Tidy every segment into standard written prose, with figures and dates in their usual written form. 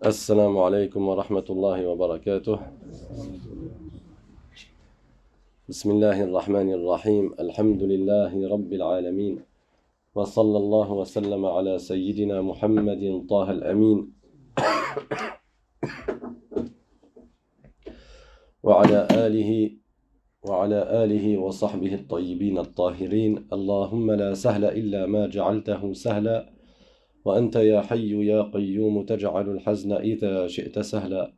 السلام عليكم ورحمة الله وبركاته. بسم الله الرحمن الرحيم. الحمد لله رب العالمين، وصلى الله وسلم على سيدنا محمد طه الأمين وعلى آله وصحبه الطيبين الطاهرين. اللهم لا سهل إلا ما جعلته سهلا، وأنت يا حي يا قيوم تجعل الحزن إذا شئت سهلا.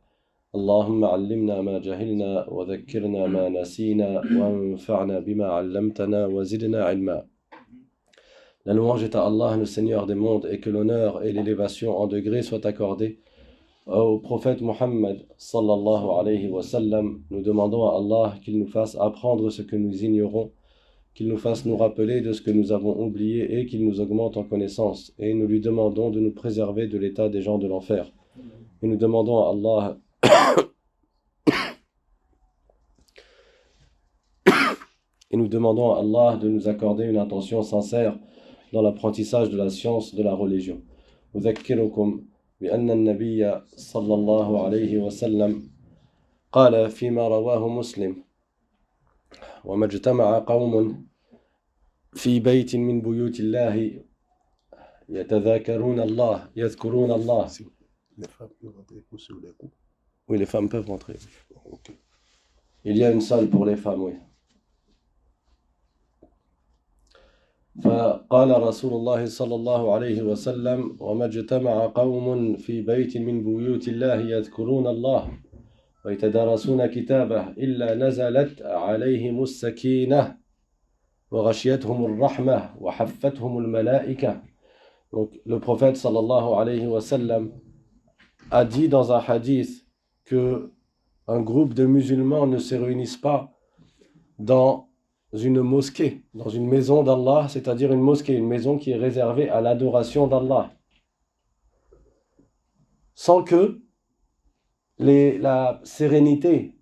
اللهم علمنا ما جهلنا وذكرنا ما نسينا وانفعنا بما علمتنا وزدنا علما. La louange est à Allah, le Seigneur des mondes, et que l'honneur et l'élévation en degrés soient accordés au prophète Muhammad sallallahu alayhi wa sallam. Nous demandons à Allah qu'il nous fasse apprendre ce que nous ignorons, qu'il nous fasse nous rappeler de ce que nous avons oublié et qu'il nous augmente en connaissance. Et nous lui demandons de nous préserver de l'état des gens de l'enfer. Et nous demandons à Allah de nous accorder une intention sincère dans l'apprentissage de la science de la religion. أذكركم بأن النبي صلى الله عليه وسلم قال فيما رواه مسلم: وما اجتمع قوم في بيت من بيوت الله يتذاكرون الله يذكرون الله. Oui, les femmes peuvent rentrer. Il y a une salle pour les femmes, oui. فقال رسول الله صلى الله عليه وسلم: وما اجتمع قوم في بيت من بيوت الله يذكرون الله ويتدارسون كتابه إلا نزلت عليهم السكينة وغشيتهم الرحمة وحفتهم الملائكة. Donc le prophète sallallahu alayhi wa sallam a dit dans un hadith que un groupe de musulmans ne se réunissent pas dans une mosquée, dans une maison d'Allah, c'est-à-dire une mosquée, une maison qui est réservée à l'adoration d'Allah, sans que la sérénité,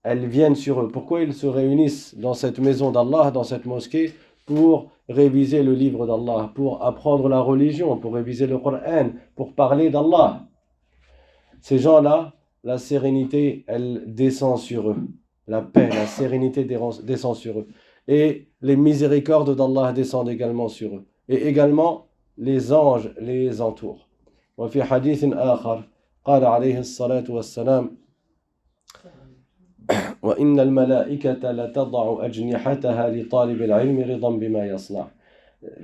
elle vienne sur eux. Pourquoi ils se réunissent dans cette maison d'Allah, dans cette mosquée? Pour réviser le livre d'Allah, pour apprendre la religion, pour réviser le Coran, pour parler d'Allah. Ces gens-là, la sérénité, elle descend sur eux. La paix, la sérénité descend sur eux. Et les miséricordes d'Allah descendent également sur eux. Et également, les anges les entourent. وفي حديث آخر قال عليه الصلاة والسلام: وإن الملائكة لتضع أجنحتها لطالب العلم رضا بما يصنع.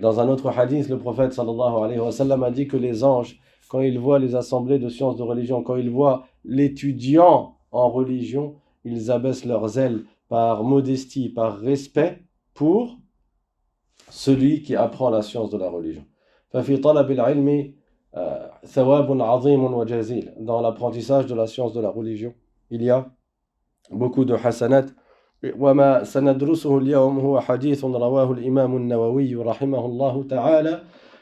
Dans un autre hadith, le prophète sallallahu alayhi wa sallam a dit que les anges, quand ils voient les assemblées de sciences de religion, quand ils voient l'étudiant en religion, ils abaissent leurs ailes par modestie, par respect pour celui qui apprend la science de la religion. ففي طلب العلم ثواب عظيم وجزيل. Dans l'apprentissage de la science de la religion, il y a beaucoup de hasanat. وما سندرسه اليوم هو حديث رواه الإمام النووي رحمه الله تعالى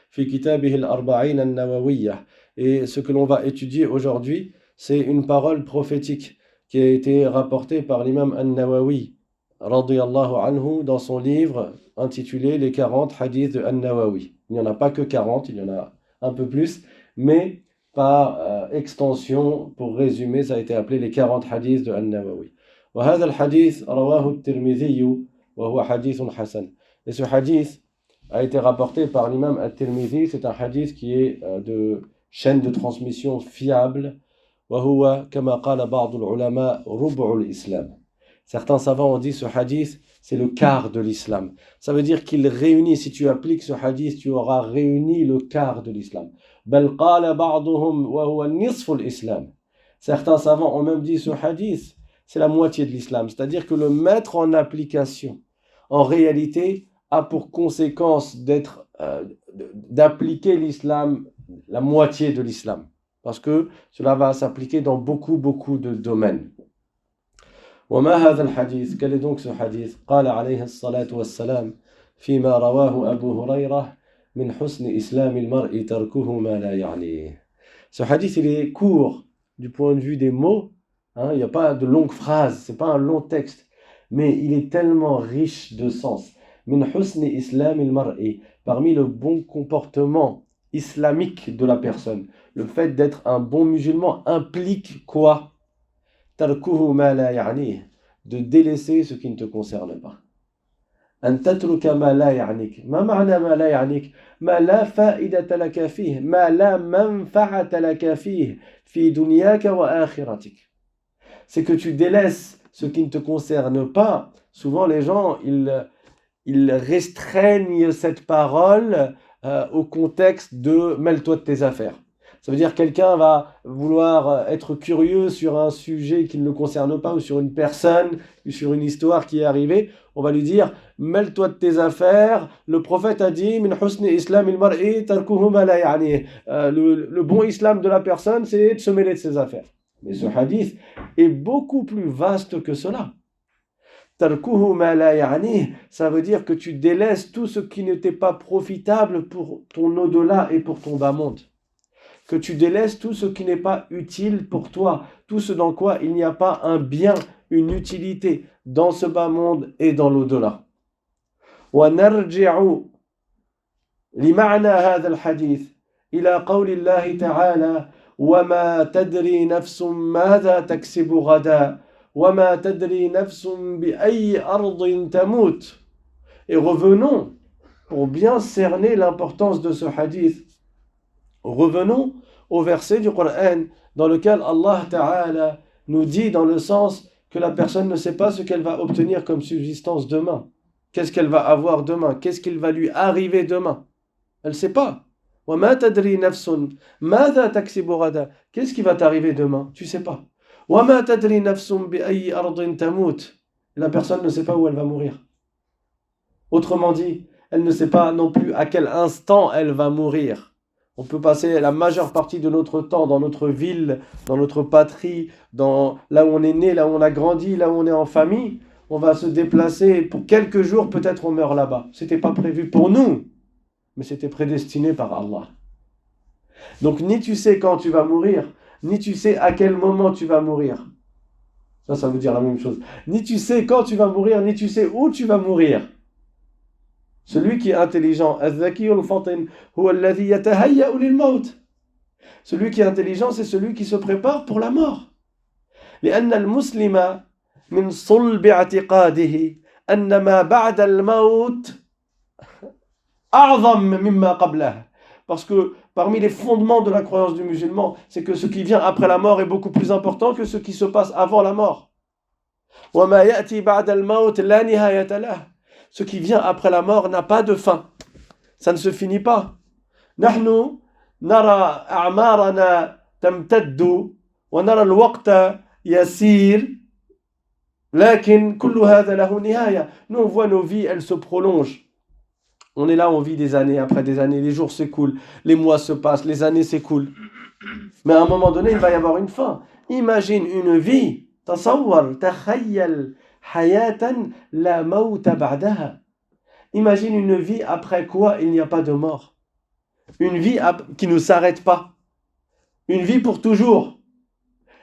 في كتابه الأربعين النووية. Et ce que l'on va étudier aujourd'hui, c'est une parole prophétique qui a été rapportée par l'imam An-Nawawi radiyallahu anhu dans son livre intitulé Les 40 hadiths de An-Nawawi. Il n'y en a pas que 40, il y en a un peu plus, mais par extension, pour résumer, ça a été appelé les 40 hadiths de An-Nawawi. وهذا الحديث رواه الترمذي وهو حديث حسن. Et ce hadith a été rapporté par l'imam At-Tirmidhi. C'est un hadith qui est de chaîne de transmission fiable. وهو كما قال بعض العلماء ربع الإسلام. Certains savants ont dit ce hadith, c'est le quart de l'islam. Ça veut dire qu'il réunit, si tu appliques ce hadith, tu auras réuni le quart de l'islam. بل قال بعضهم وهو نصف الإسلام. Certains savants ont même dit ce hadith, c'est la moitié de l'islam. C'est-à-dire que le mettre en application, en réalité, a pour conséquence d'appliquer l'islam, la moitié de l'islam. Parce que cela va s'appliquer dans beaucoup de domaines. وما هذا الحديث؟ Quel est donc ce hadith؟ قال عليه الصلاة والسلام فيما رواه أبو هريرة من حسن إسلام المرء تركه ما لا يعنيه. Ce hadith, il est court du point de vue des mots. Il n'y a pas de longues phrases, c'est pas un long texte, mais il est tellement riche de sens. Min husni islam il mar'i, parmi le bon comportement islamique de la personne. Le fait d'être un bon musulman implique quoi? Tarkuhu ma la ya'nih, de délaisser ce qui ne te concerne pas. أن تترك ما لا يعنيك. ما معنى ما لا يعنيك؟ ما لا فائدة لك فيه، ما لا منفعة لك فيه في دنياك وآخرتك. C'est que tu délaisses ce qui ne te concerne pas. Souvent les gens, ils restreignent cette parole au contexte de mêle-toi de tes affaires. Ça veut dire quelqu'un va vouloir être curieux sur un sujet qui ne le concerne pas ou sur une personne ou sur une histoire qui est arrivée. On va lui dire mêle-toi de tes affaires. Le prophète a dit min husni islam il mar'i tarkuhu ma la ya'ni. Le bon islam de la personne, c'est de se mêler de ses affaires. Mais ce hadith est beaucoup plus vaste que cela. Tarkuhu ma la ya'ni, ça veut dire que tu délaisses tout ce qui n'était pas profitable pour ton au-delà et pour ton bas monde. Que tu délaisses tout ce qui n'est pas utile pour toi, tout ce dans quoi il n'y a pas un bien, une utilité dans ce bas monde et dans l'au-delà. ونرجع لمعنى هذا الحديث إلى قول الله تعالى وما تدري نفس ماذا تكسب غدا وما تدري نفس بأي أرض تموت. Et revenons, pour bien cerner l'importance de ce hadith, revenons au verset du Coran dans lequel Allah Ta'ala nous dit dans le sens que la personne ne sait pas ce qu'elle va obtenir comme subsistance demain. Qu'est-ce qu'elle va avoir demain? Qu'est-ce qu'il va lui arriver demain? Elle ne sait pas. وَمَا تَدْرِي نَفْسٌ مَاذَا تَكْسِبُ غَدًا. Qu'est-ce qui va t'arriver demain? Tu ne sais pas. وَمَا تَدْرِي نَفْسٌ بِأَيِّ أَرْضٍ تَمُوتُ. La personne ne sait pas où elle va mourir. Autrement dit, elle ne sait pas non plus à quel instant elle va mourir. On peut passer la majeure partie de notre temps dans notre ville, dans notre patrie, là où on est né, là où on a grandi, là où on est en famille. On va se déplacer pour quelques jours, peut-être on meurt là-bas. Ce n'était pas prévu pour nous, mais c'était prédestiné par Allah. Donc ni tu sais quand tu vas mourir, ni tu sais à quel moment tu vas mourir. Ça veut dire la même chose. Ni tu sais quand tu vas mourir, ni tu sais où tu vas mourir. Celui qui est intelligent, celui qui est intelligent, c'est celui qui se prépare pour la mort. لأن المسلم من صلب اعتقاده أن ما بعد الموت أعظم مما قبله. Parce que parmi les fondements de la croyance du musulman, c'est que ce qui vient après la mort est beaucoup plus important que ce qui se passe avant la mort. وما يأتي بعد الموت لا نهاية له. Ce qui vient après la mort n'a pas de fin. Ça ne se finit pas. نحن نرى أعمارنا تمتد ونرى الوقت يسير لكن كل هذا له نهاية. Nous on voit nos vies, elles se prolongent. On est là, on vit des années après des années, les jours s'écoulent, les mois se passent, les années s'écoulent. Mais à un moment donné, il va y avoir une fin. Imagine une vie. تصور تخيل حياة لا موت بعدها. Imagine une vie après quoi il n'y a pas de mort. Une vie qui ne s'arrête pas. Une vie pour toujours.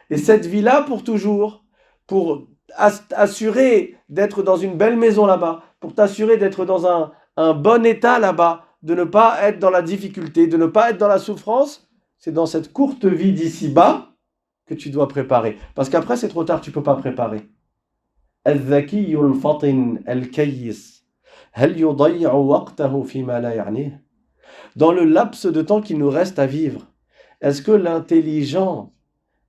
Et cette vie-là pour toujours, pour assurer d'être dans une belle maison là-bas, pour t'assurer d'être dans un bon état là-bas, de ne pas être dans la difficulté, de ne pas être dans la souffrance, c'est dans cette courte vie d'ici-bas que tu dois préparer. Parce qu'après, c'est trop tard, tu ne peux pas préparer. الذكي الفطن الكيس هل يضيع وقته فيما لا يعنيه. Dans le laps de temps qu'il nous reste à vivre, est-ce que l'intelligent,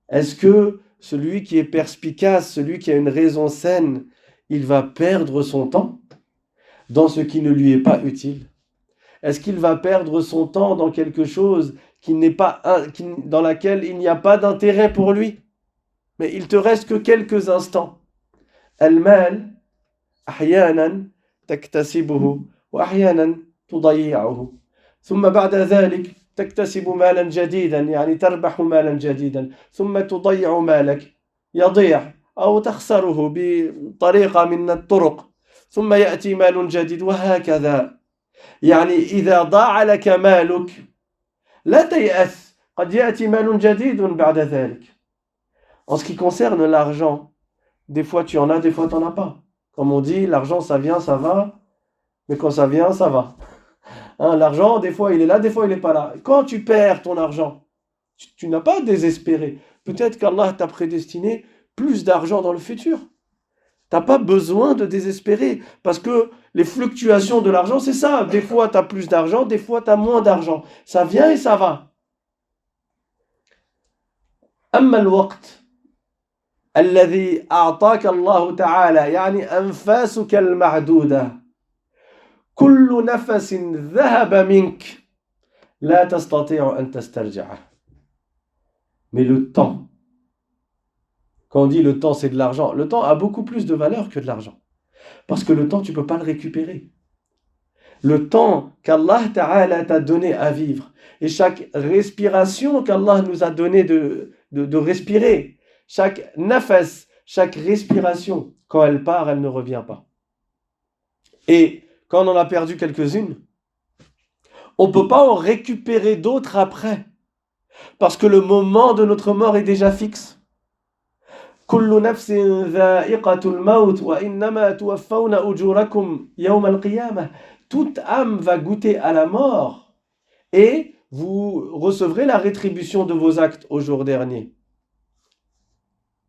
est-ce que celui qui est perspicace, celui qui a une raison saine, il va perdre son temps dans ce qui ne lui est pas utile? Est-ce qu'il va perdre son temps dans quelque chose dans laquelle il n'y a pas d'intérêt pour lui? Mais il te reste que quelques instants. المال أحيانا تكتسبه وأحيانا تضيعه ثم بعد ذلك تكتسب مالا جديدا يعني تربح مالا جديدا ثم تضيع مالك يضيع أو تخسره بطريقة من الطرق ثم يأتي مال جديد وهكذا. يعني إذا ضاع لك مالك لا تيأس قد يأتي مال جديد بعد ذلك. En ce qui concerne l'argent, des fois tu en as, des fois tu n'en as pas. Comme on dit, l'argent ça vient, ça va, mais quand ça vient, ça va. Hein, l'argent, des fois il est là, des fois il n'est pas là. Quand tu perds ton argent, tu n'as pas désespéré. Peut-être qu'Allah t'a prédestiné plus d'argent dans le futur. Tu n'as pas besoin de désespérer. Parce que les fluctuations de l'argent, c'est ça. Des fois tu as plus d'argent, des fois tu as moins d'argent. Ça vient et ça va. أما الوقت الذي أعطاك الله تعالى يعني أنفاسك المعدودة كل نفس ذهب منك لا تستطيع أن تسترجعه. Mais le temps, quand on dit le temps c'est de l'argent, le temps a beaucoup plus de valeur que de l'argent. Parce que le temps tu ne peux pas le récupérer. Le temps qu'Allah Ta'ala t'a donné à vivre et chaque respiration qu'Allah nous a donné de respirer, chaque nafas, chaque respiration, quand elle part, elle ne revient pas. Et quand on en a perdu quelques-unes, on ne peut pas en récupérer d'autres après. Parce que le moment de notre mort est déjà fixe. كل نفس ذائقة الموت وإنما توفون أجوركم يوم القيامة. Toute âme va goûter à la mort et vous recevrez la rétribution de vos actes au jour dernier.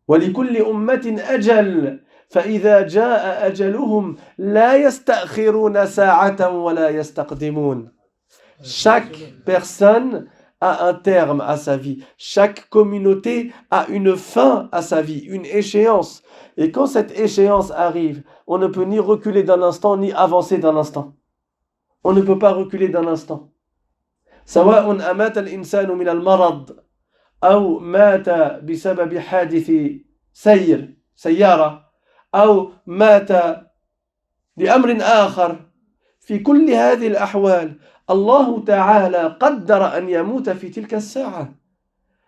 ولكل أمة أجل فإذا جاء أجلهم لا يستأخرون ساعة ولا يستقدمون. Chaque personne a un terme à sa vie. Chaque communauté a une fin à sa vie, une échéance. Et quand cette échéance arrive, on ne peut ni reculer d'un instant, ni avancer d'un instant. On ne peut pas reculer d'un instant. سواء أمات الإنسان من المرض أو مات بسبب حادث سيارة أو مات لأمر آخر. في كل هذه الأحوال الله تعالى قدر أن يموت في تلك الساعة.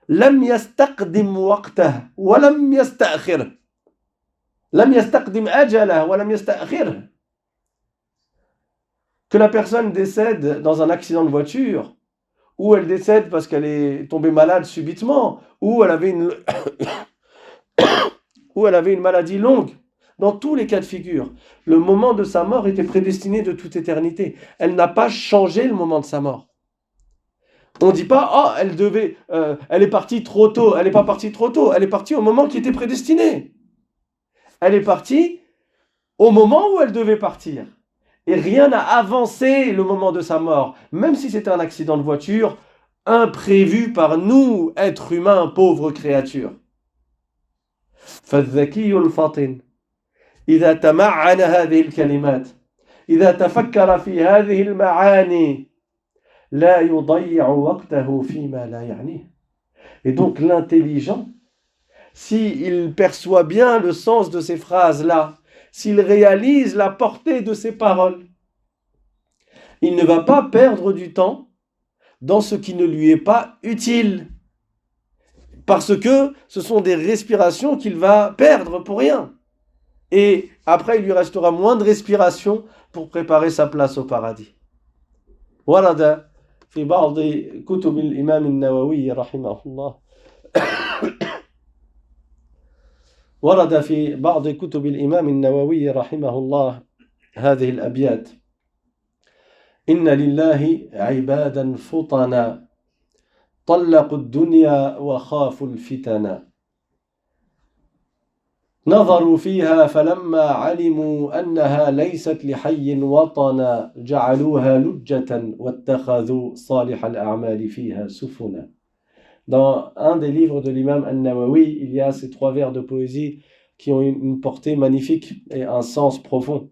لم يستقدم وقته ولم يستأخره. لم يستقدم أجله ولم يستأخره. Que la personne décède dans un accident de voiture, ou elle décède parce qu'elle est tombée malade subitement, ou elle avait une maladie longue. Dans tous les cas de figure, le moment de sa mort était prédestiné de toute éternité. Elle n'a pas changé le moment de sa mort. On ne dit pas, elle est partie trop tôt. Elle n'est pas partie trop tôt. Elle est partie au moment qui était prédestiné. Elle est partie au moment où elle devait partir. Et rien n'a avancé le moment de sa mort. Même si c'était un accident de voiture, imprévu par nous, êtres humains, pauvres créatures. فالذكي الفطن إذا تمعن هذه الكلمات إذا تفكر في هذه المعاني لا يضيع وقته فيما لا يعنيه. Et donc l'intelligent, s'il perçoit bien le sens de ces phrases-là, s'il réalise la portée de ces paroles, il ne va pas perdre du temps dans ce qui ne lui est pas utile. Parce que ce sont des respirations qu'il va perdre pour rien. Et après, il lui restera moins de respiration pour préparer sa place au paradis. ورد في بعض كتب الإمام النووي رحمه الله ورد في بعض كتب الإمام النووي رحمه الله هذه الأبيات: إن لله عبادا فطنا طلقوا الدنيا وخافوا الفتنا نظروا فيها فلما علموا أنها ليست لحي وطنا جعلوها لجة واتخذوا صالح الأعمال فيها سفنا. Dans un des livres de l'imam An-Nawawi, il y a ces 3 vers de poésie qui ont une portée magnifique et un sens profond.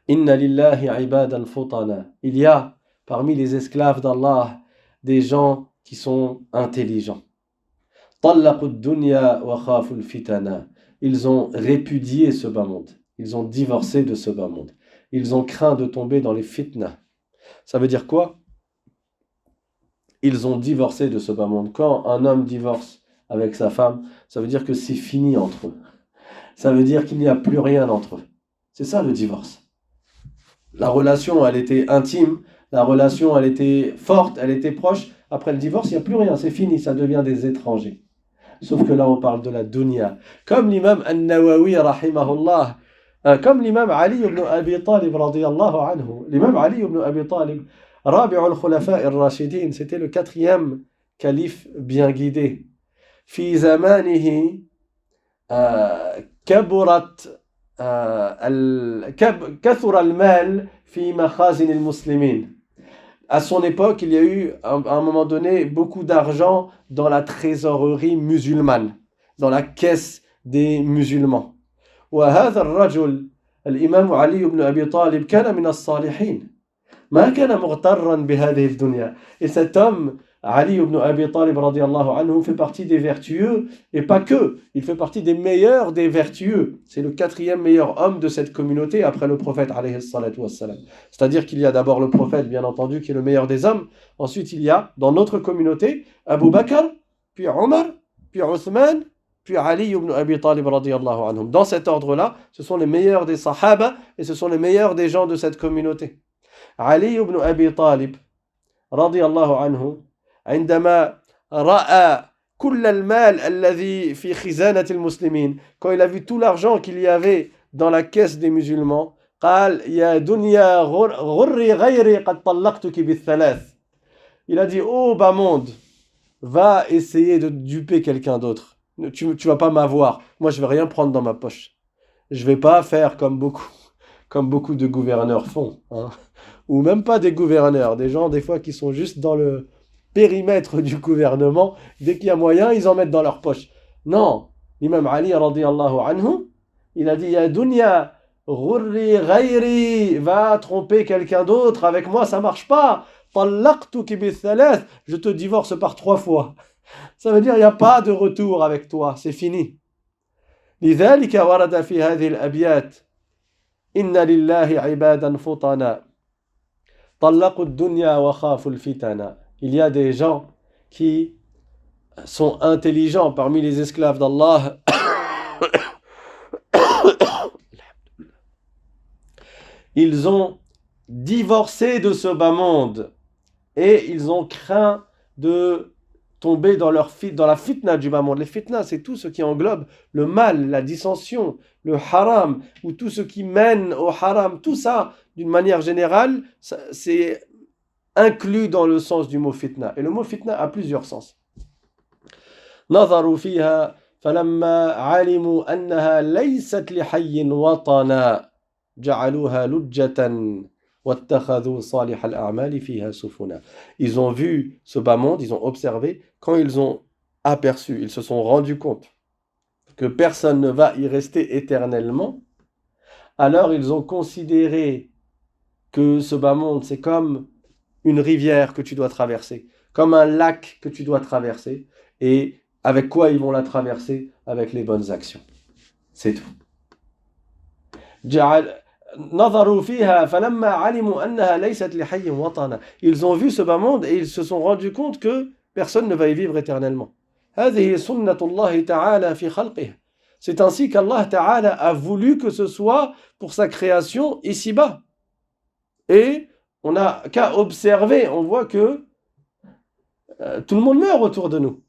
Inna lillahi ibadan futana. Il y a parmi les esclaves d'Allah des gens qui sont intelligents. Tallaqu ad-dunya wa khafu al-fitana. Ils ont répudié ce bas monde. Ils ont divorcé de ce bas monde. Ils ont craint de tomber dans les fitnas. Ça veut dire quoi? Ils ont divorcé de ce bas monde. Quand un homme divorce avec sa femme, ça veut dire que c'est fini entre eux. Ça veut dire qu'il n'y a plus rien entre eux. C'est ça le divorce. La relation, elle était intime. La relation, elle était forte, elle était proche. Après le divorce, il n'y a plus rien. C'est fini, ça devient des étrangers. Sauf que là, on parle de la dunya. Comme l'imam An-Nawawi, rahimahullah, Comme l'imam Ali ibn Abi Talib radiyallahu anhu. L'imam Ali ibn Abi Talib, Rabi'u al-Khulafa ar-Rashidin, c'était le quatrième calife bien guidé. في زمانه كبرت كثر المال في مخازن المسلمين. À son époque, il y a eu, à un moment donné, beaucoup d'argent dans la trésorerie musulmane, dans la caisse des musulmans. وهذا الرجل الإمام علي بن أبي طالب كان من الصالحين ما كان مغترا بهذه الدنيا. Et cet homme, Ali ibn Abi Talib radiallahu anhu, fait partie des vertueux, et pas que, il fait partie des meilleurs des vertueux. C'est le quatrième meilleur homme de cette communauté après le prophète alayhi salatu wassalam. C'est-à-dire qu'il y a d'abord le prophète, bien entendu, qui est le meilleur des hommes. Ensuite, il y a, dans notre communauté, Abu Bakr, puis Omar, puis Othman, puis Ali ibn Abi Talib radiallahu anhum. Dans cet ordre-là, ce sont les meilleurs des sahaba, et ce sont les meilleurs des gens de cette communauté. Ali ibn Abi Talib radiallahu anhu, عندما رأى كل المال الذي في خزانة المسلمين, quand il a vu tout l'argent qu'il y avait dans la caisse des musulmans, قال يا دنيا غري غيري قد طلقتك بالثلاث. Il a dit, oh bas monde, va essayer de duper quelqu'un d'autre. Tu vas pas m'avoir. Moi, je vais rien prendre dans ma poche. Je vais pas faire comme beaucoup de gouverneurs font, hein. Ou même pas des gouverneurs, des gens des fois qui sont juste dans le périmètre du gouvernement, dès qu'il y a moyen, ils en mettent dans leur poche. Non, l'imam Ali radiyallahu anhu, il a dit, ya dunya ghurri ghayri, va tromper quelqu'un d'autre, avec moi ça marche pas. Tallaqtuki bi thalath, je te divorce par 3 fois. Ça veut dire, il n'y a pas de retour avec toi, c'est fini. لذلك ورد في هذه الأبيات إن لله عبادا فطنا طلقوا الدنيا وخافوا الفتنا. Il y a des gens qui sont intelligents parmi les esclaves d'Allah. Ils ont divorcé de ce bas monde et ils ont craint de tomber dans la fitna du bas monde. Les fitnas, c'est tout ce qui englobe le mal, la dissension, le haram, ou tout ce qui mène au haram. Tout ça, d'une manière générale, c'est inclus dans le sens du mot fitna. Et le mot fitna a plusieurs sens. نظروا فيها فلما علموا أنها ليست لحي وطنا جعلوها لجة واتخذوا صالح الأعمال فيها سفنا. Ils ont vu ce bas monde, ils ont observé, quand ils ont aperçu, ils se sont rendus compte que personne ne va y rester éternellement, alors ils ont considéré que ce bas monde, c'est comme une rivière que tu dois traverser, comme un lac que tu dois traverser. Et avec quoi ils vont la traverser? Avec les bonnes actions. C'est tout. Ils ont vu ce bas monde et ils se sont rendus compte que personne ne va y vivre éternellement. C'est ainsi qu'Allah Ta'ala a voulu que ce soit pour sa création ici-bas. Et on n'a qu'à observer, on voit que tout le monde meurt autour de nous.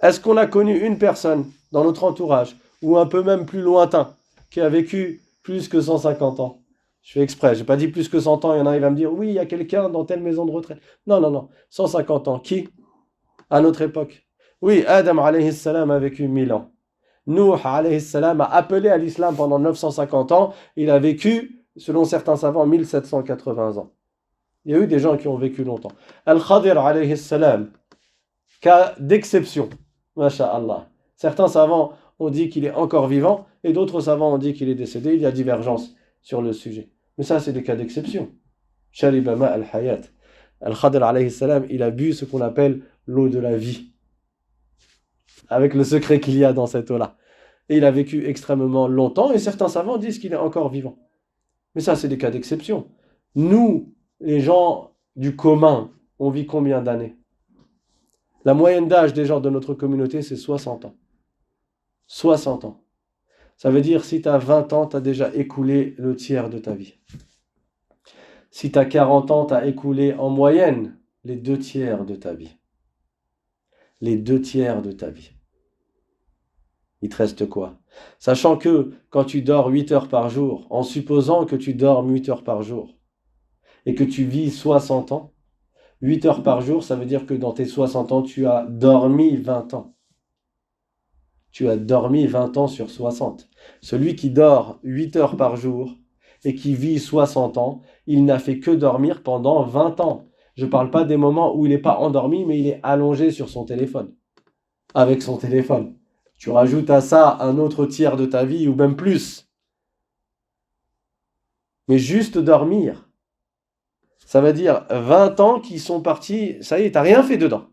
Est-ce qu'on a connu une personne dans notre entourage, ou un peu même plus lointain, qui a vécu plus que 150 ans? Je fais exprès, je n'ai pas dit plus que 100 ans, il y en a, il va me dire, oui, il y a quelqu'un dans telle maison de retraite. Non, 150 ans. Qui? À notre époque. Oui, Adam alayhi salam a vécu 1000 ans. Nuh alayhi salam a appelé à l'islam pendant 950 ans, il a vécu, selon certains savants, 1780 ans. Il y a eu des gens qui ont vécu longtemps. Al-Khadir alayhi salam, cas d'exception, masha'Allah. Certains savants ont dit qu'il est encore vivant et d'autres savants ont dit qu'il est décédé. Il y a divergence sur le sujet. Mais ça, c'est des cas d'exception. Sharibama al-Hayat. Al-Khadir alayhi salam, il a bu ce qu'on appelle l'eau de la vie. Avec le secret qu'il y a dans cette eau-là. Et il a vécu extrêmement longtemps et certains savants disent qu'il est encore vivant. Mais ça, c'est des cas d'exception. Nous, les gens du commun, on vit combien d'années? La moyenne d'âge des gens de notre communauté, c'est 60 ans. 60 ans. Ça veut dire, si tu as 20 ans, tu as déjà écoulé le tiers de ta vie. Si tu as 40 ans, tu as écoulé en moyenne les 2 tiers de ta vie. Les 2 tiers de ta vie. Il te reste quoi? Sachant que quand tu dors 8 heures par jour, en supposant que tu dors 8 heures par jour, et que tu vis 60 ans, 8 heures par jour, ça veut dire que dans tes 60 ans, tu as dormi 20 ans. Tu as dormi 20 ans sur 60. Celui qui dort 8 heures par jour et qui vit 60 ans, il n'a fait que dormir pendant 20 ans. Je ne parle pas des moments où il n'est pas endormi, mais il est allongé sur son téléphone, avec son téléphone. Tu rajoutes à ça un autre tiers de ta vie, ou même plus. Mais juste dormir, ça veut dire 20 ans qui sont partis, ça y est, tu n'as rien fait dedans.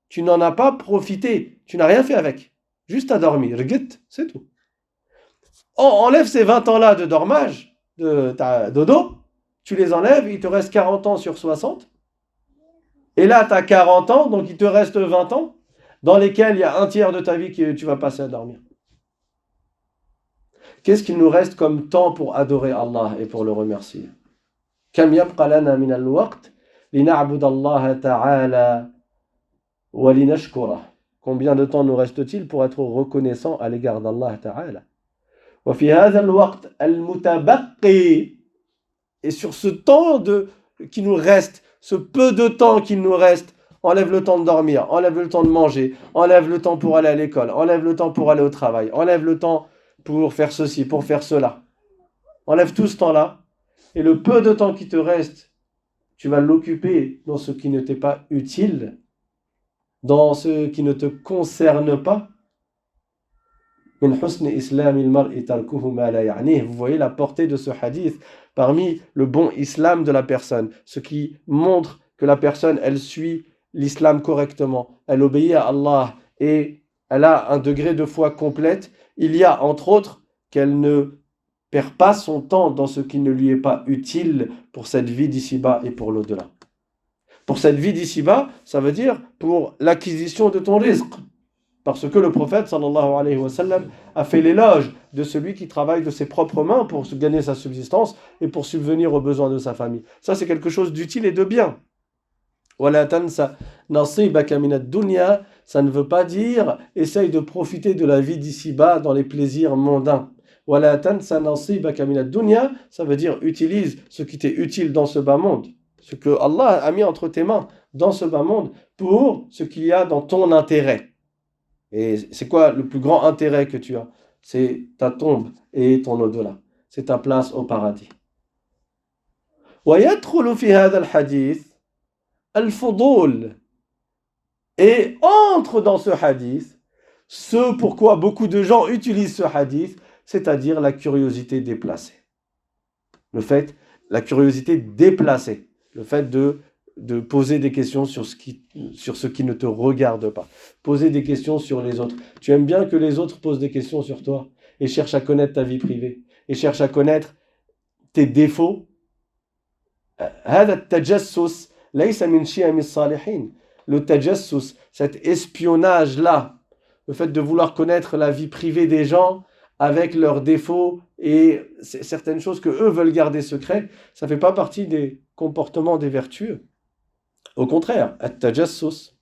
Tu n'en as pas profité, tu n'as rien fait avec. Juste à dormir, c'est tout. Enlève ces 20 ans-là de dormage, de ta dodo, tu les enlèves, il te reste 40 ans sur 60. Et là, tu as 40 ans, donc il te reste 20 ans, dans lesquels il y a un tiers de ta vie que tu vas passer à dormir. Qu'est-ce qu'il nous reste comme temps pour adorer Allah et pour le remercier? كم يبقى لنا من الوقت لنعبد الله تعالى ولنشكره. Combien de temps nous reste-t-il pour être reconnaissant à l'égard d'Allah Ta'ala? وفي هذا الوقت المتبقي, et sur ce temps qui nous reste, ce peu de temps qu'il nous reste, enlève le temps de dormir, enlève le temps de manger, enlève le temps pour aller à l'école, enlève le temps pour aller au travail, enlève le temps pour faire ceci, pour faire cela. Enlève tout ce temps-là, et le peu de temps qui te reste, tu vas l'occuper dans ce qui ne t'est pas utile, dans ce qui ne te concerne pas. Vous voyez la portée de ce hadith parmi le bon islam de la personne, ce qui montre que la personne, elle suit l'islam correctement, elle obéit à Allah et elle a un degré de foi complète. Il y a entre autres qu'elle ne perd pas son temps dans ce qui ne lui est pas utile pour cette vie d'ici-bas et pour l'au-delà. Pour cette vie d'ici-bas, ça veut dire pour l'acquisition de ton rizq. Parce que le prophète sallallahu alayhi wa sallam a fait l'éloge de celui qui travaille de ses propres mains pour gagner sa subsistance et pour subvenir aux besoins de sa famille. Ça, c'est quelque chose d'utile et de bien. وَلَا تَنْسَ نَصِيبَكَ مِنَ الدُّنْيَا, ça ne veut pas dire essaye de profiter de la vie d'ici-bas dans les plaisirs mondains. وَلَا تَنْسَ نَصِيبَكَ مِنَ الدُّنْيا, ça veut dire utilise ce qui t'est utile dans ce bas monde, ce que Allah a mis entre tes mains dans ce bas monde pour ce qu'il y a dans ton intérêt. Et c'est quoi le plus grand intérêt que tu as? C'est ta tombe et ton au-delà. C'est ta place au paradis. ويدخل في هذا الحديث الفضول. Et entre dans ce hadith ce pourquoi beaucoup de gens utilisent ce hadith, c'est-à-dire la curiosité déplacée. La curiosité déplacée. Le fait de poser des questions sur ce qui ne te regarde pas. Poser des questions sur les autres. Tu aimes bien que les autres posent des questions sur toi et cherchent à connaître ta vie privée et cherchent à connaître tes défauts. هذا التجسس ليس من شيم الصالحين. Le tajassus, cet espionnage-là, le fait de vouloir connaître la vie privée des gens avec leurs défauts et certaines choses que eux veulent garder secrètes, ça ne fait pas partie des comportements des vertueux. Au contraire, at-tajassus,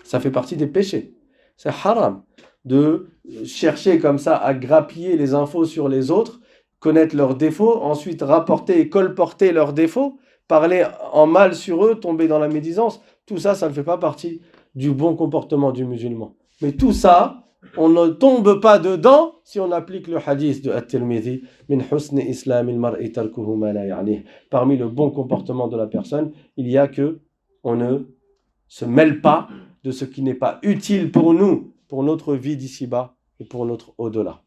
ça fait partie des péchés. C'est haram de chercher comme ça à grappiller les infos sur les autres, connaître leurs défauts, ensuite rapporter et colporter leurs défauts, parler en mal sur eux, tomber dans la médisance. Tout ça, ça ne fait pas partie du bon comportement du musulman. Mais tout ça, on ne tombe pas dedans si on applique le hadith de At-Tirmidhi min husni islam al-mar'i tarkuhu ma la ya'nih. Parmi le bon comportement de la personne, il y a que on ne se mêle pas de ce qui n'est pas utile pour nous, pour notre vie d'ici-bas et pour notre au-delà.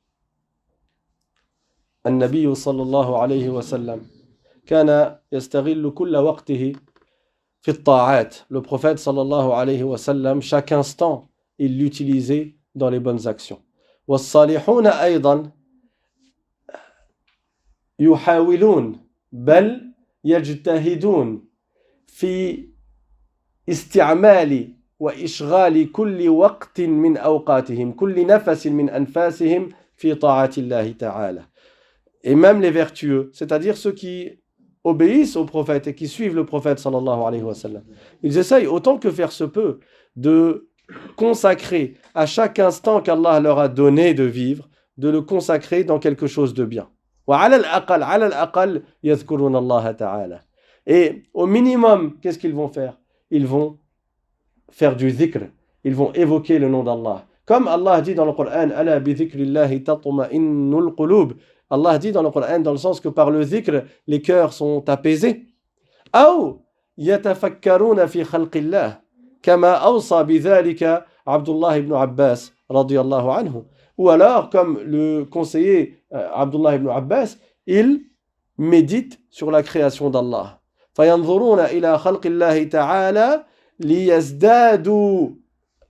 النبي صلى الله عليه وسلم كان يستغل كل وقته في الطاعات. Le prophète sallallahu alayhi wa sallam, chaque instant, il l'utilisait dans les bonnes actions. والصالحون أيضا يحاولون بل يجتهدون في استعمال وإشغال كل وقت من أوقاتهم كل نفس من أنفاسهم في طاعة الله تعالى. Et même les vertueux, c'est-à-dire ceux qui obéissent au prophète et qui suivent le prophète sallallahu alayhi wa sallam, ils essayent autant que faire se peut de consacrer à chaque instant qu'Allah leur a donné de vivre, de le consacrer dans quelque chose de bien. وعلى الأقل يذكرون الله تعالى. Et au minimum, qu'est-ce qu'ils vont faire? Ils vont faire du dhikr. Ils vont évoquer le nom d'Allah. Comme Allah dit dans le Coran, Ala bi dhikrillahi tatma'innul qulub. Allah dit dans le Coran dans le sens que par le dhikr, les cœurs sont apaisés. أو يتفكرون في خلق الله كما أوصى بذلك عبد الله ibn Abbas رضي الله عنه. Ou alors, comme le conseiller Abdullah ibn Abbas, il médite sur la création d'Allah. فينظرون إلى خلق الله تعالى ليزدادوا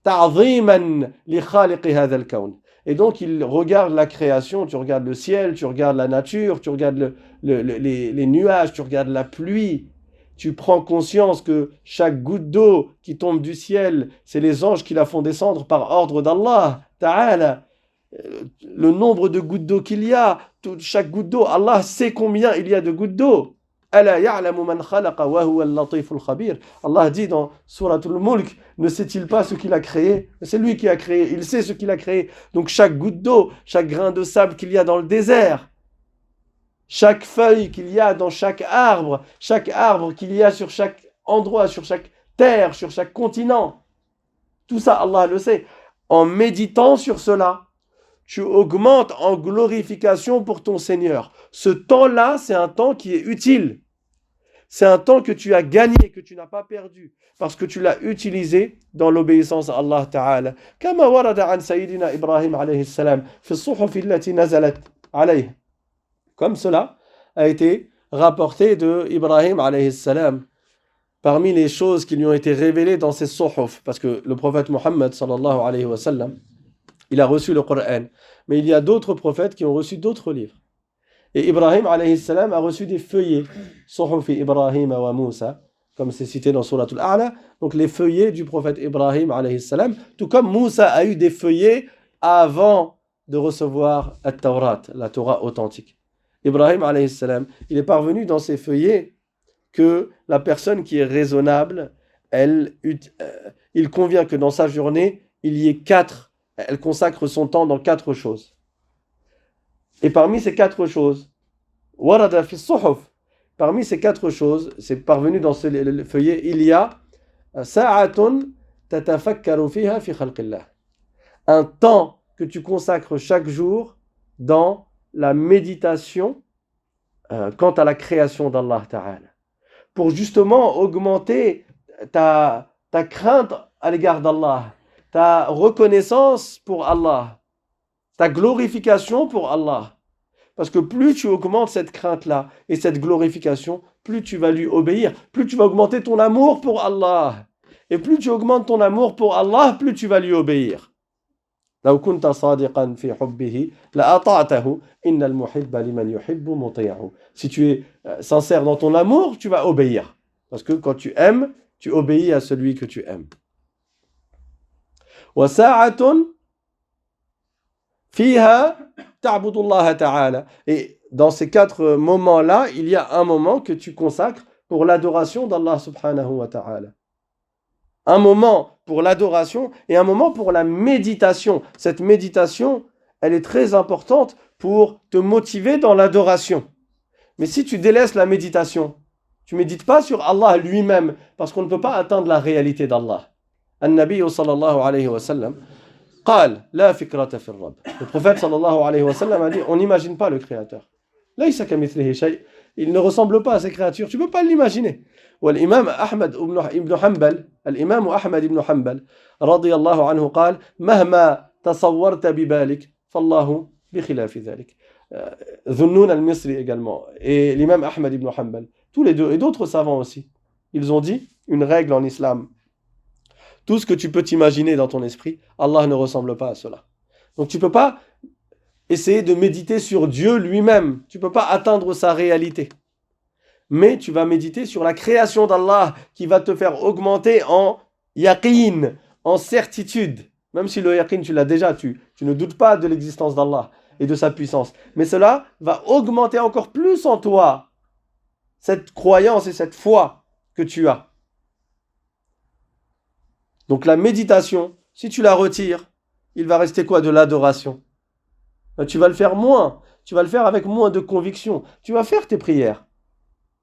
تعظيما لخالق هذا الكون. Et donc, il regarde la création, tu regardes le ciel, tu regardes la nature, tu regardes les nuages, tu regardes la pluie. Tu prends conscience que chaque goutte d'eau qui tombe du ciel, c'est les anges qui la font descendre par ordre d'Allah Ta'ala. Le nombre de gouttes d'eau qu'il y a, chaque goutte d'eau, Allah sait combien il y a de gouttes d'eau. Allah dit dans Suratul Mulk, ne sait-il pas ce qu'il a créé? C'est lui qui a créé, il sait ce qu'il a créé. Donc chaque goutte d'eau, chaque grain de sable qu'il y a dans le désert, chaque feuille qu'il y a dans chaque arbre qu'il y a sur chaque endroit, sur chaque terre, sur chaque continent, tout ça Allah le sait. En méditant sur cela, tu augmentes en glorification pour ton Seigneur. Ce temps-là, c'est un temps qui est utile. C'est un temps que tu as gagné, que tu n'as pas perdu, parce que tu l'as utilisé dans l'obéissance à Allah Ta'ala. كما ورد عن سيدنا إبراهيم عليه السلام في الصحف التي نزلت عليه. Comme cela a été rapporté de Ibrahim alayhi salam, parmi les choses qui lui ont été révélées dans ces suhuf, parce que le prophète Mohammed sallallahu alayhi wa sallam, il a reçu le Coran, mais il y a d'autres prophètes qui ont reçu d'autres livres. Et Ibrahim alayhi salam a reçu des feuillets, suhuf Ibrahim wa Musa, comme c'est cité dans Surat al-A'la, donc les feuillets du prophète Ibrahim alayhi salam, tout comme Musa a eu des feuillets avant de recevoir la Torah authentique. Ibrahim alayhi salam, il est parvenu dans ses feuillets que la personne qui est raisonnable, il convient que dans sa journée, il y ait elle consacre son temps dans 4 choses. Et parmi ces 4 choses, warada fi suhuf, parmi ces 4 choses, c'est parvenu dans ce feuillet, il y a sa'atun tatafakkaru fiha fi khalqillah, un temps que tu consacres chaque jour dans la méditation quant à la création d'Allah Ta'ala, pour justement augmenter ta crainte à l'égard d'Allah, ta reconnaissance pour Allah, ta glorification pour Allah. Parce que plus tu augmentes cette crainte-là et cette glorification, plus tu vas lui obéir, plus tu vas augmenter ton amour pour Allah. Et plus tu augmentes ton amour pour Allah, plus tu vas lui obéir. لو كنت صادقا في حبه لأطعته إن المحب لمن يحب مطيع. Si tu es sincère dans ton amour, tu vas obéir. Parce que quand tu aimes, tu obéis à celui que tu aimes. وساعة فيها تعبد الله تعالى. Et dans ces 4 moments-là, il y a un moment que tu consacres pour l'adoration d'Allah subhanahu wa ta'ala. Un moment pour l'adoration et un moment pour la méditation. Cette méditation, elle est très importante pour te motiver dans l'adoration. Mais si tu délaisses la méditation, tu ne médites pas sur Allah lui-même, parce qu'on ne peut pas atteindre la réalité d'Allah. An-Nabi sallallahu alayhi wa sallam, قال لا فكرة في الرب. Le prophète sallallahu alayhi wa sallam a dit, on n'imagine pas le créateur. ليس كمثله شيء. Il ne ressemble pas à ces créatures, tu ne peux pas l'imaginer. والإمام أحمد بن حنبل الإمام أحمد بن حنبل رضي الله عنه قال مهما تصورت ببالك فالله بخلاف ذلك. ذنون المصري également et l'imam Ahmad ibn Hanbal, tous les deux et d'autres savants aussi, ils ont dit une règle en islam: tout ce que tu peux t'imaginer dans ton esprit, Allah ne ressemble pas à cela. Donc tu ne peux pas essayer de méditer sur Dieu lui-même, tu ne peux pas atteindre sa réalité. Mais tu vas méditer sur la création d'Allah qui va te faire augmenter en yaqin, en certitude. Même si le yaqin, tu l'as déjà, tu ne doutes pas de l'existence d'Allah et de sa puissance. Mais cela va augmenter encore plus en toi cette croyance et cette foi que tu as. Donc la méditation, si tu la retires, il va rester quoi? De l'adoration. Tu vas le faire moins. Tu vas le faire avec moins de conviction. Tu vas faire tes prières,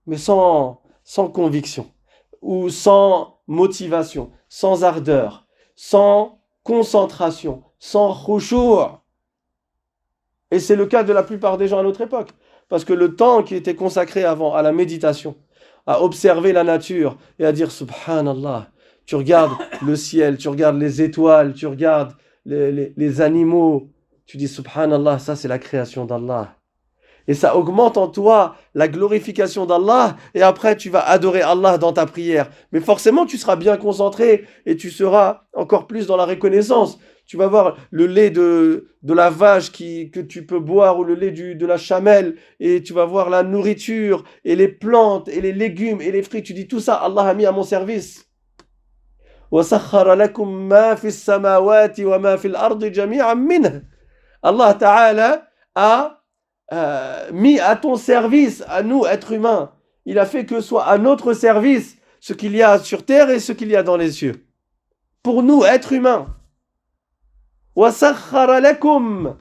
mais sans conviction, ou sans motivation, sans ardeur, sans concentration, sans khushu'. Et c'est le cas de la plupart des gens à notre époque. Parce que le temps qui était consacré avant à la méditation, à observer la nature et à dire Subhanallah, tu regardes le ciel, tu regardes les étoiles, tu regardes les animaux, tu dis Subhanallah, ça c'est la création d'Allah. Et ça augmente en toi la glorification d'Allah, et après tu vas adorer Allah dans ta prière. Mais forcément tu seras bien concentré et tu seras encore plus dans la reconnaissance. Tu vas voir le lait de la vache que tu peux boire, ou le lait de la chamelle, et tu vas voir la nourriture et les plantes et les légumes et les fruits. Tu dis tout ça, Allah a mis à mon service. وَسَخَّرَ لَكُم مَا فِي السَّمَاوَاتِ وَمَا فِي الْأَرْضِ جَمِيعًا مِّنْهُ. Allah Ta'ala a mis à ton service, à nous, êtres humains. Il a fait que soit à notre service ce qu'il y a sur terre et ce qu'il y a dans les cieux. Pour nous, êtres humains. وَسَخَّرَ لَكُمْ.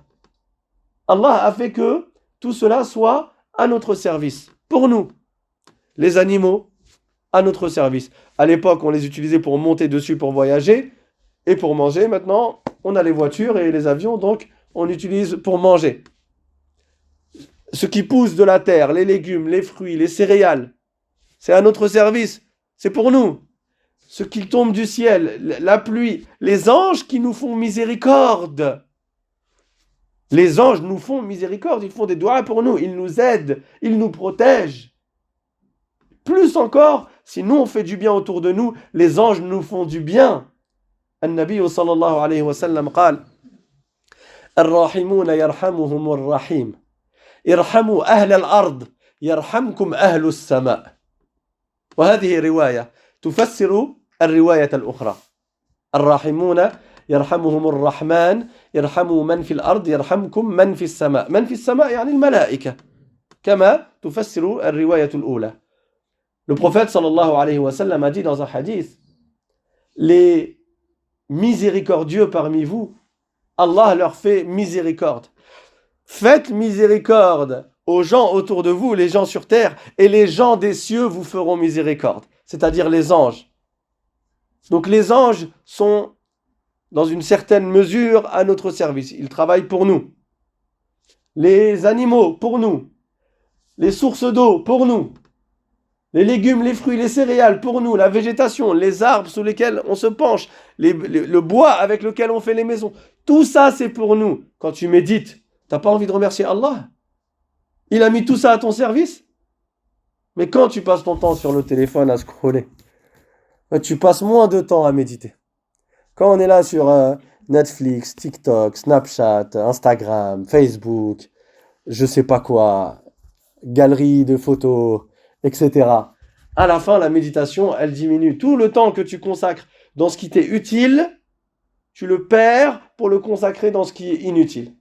Allah a fait que tout cela soit à notre service. Pour nous, les animaux, à notre service. À l'époque, on les utilisait pour monter dessus, pour voyager et pour manger. Maintenant, on a les voitures et les avions, donc on utilise pour manger. Ce qui pousse de la terre, les légumes, les fruits, les céréales, c'est à notre service, c'est pour nous. Ce qui tombe du ciel, la pluie, les anges qui nous font miséricorde. Les anges nous font miséricorde, ils font des doigts pour nous, ils nous aident, ils nous protègent. Plus encore, si nous on fait du bien autour de nous, les anges nous font du bien. An-Nabi sallallahu alayhi wa sallam قال الراحمون يرحمهم الرحيم ارحموا أهل الأرض يرحمكم أهل السماء. وهذه رواية تفسر الرواية الأخرى. الراحمون يرحمهم الرحمن يرحموا من في الأرض يرحمكم من في السماء. من في السماء يعني الملائكة كما تفسر الرواية الأولى. Le prophète sallallahu alayhi wa sallam a dit dans un hadith, les miséricordieux parmi vous, Allah leur fait miséricorde. Faites miséricorde aux gens autour de vous, les gens sur terre, et les gens des cieux vous feront miséricorde, c'est-à-dire les anges. Donc les anges sont dans une certaine mesure à notre service, ils travaillent pour nous. Les animaux pour nous, les sources d'eau pour nous, les légumes, les fruits, les céréales pour nous, la végétation, les arbres sous lesquels on se penche, le bois avec lequel on fait les maisons, tout ça c'est pour nous. Quand tu médites, t'as pas envie de remercier Allah? Il a mis tout ça à ton service? Mais quand tu passes ton temps sur le téléphone à scroller, tu passes moins de temps à méditer. Quand on est là sur Netflix, TikTok, Snapchat, Instagram, Facebook, je sais pas quoi, galerie de photos, etc. À la fin, la méditation, elle diminue. Tout le temps que tu consacres dans ce qui t'est utile, tu le perds pour le consacrer dans ce qui est inutile.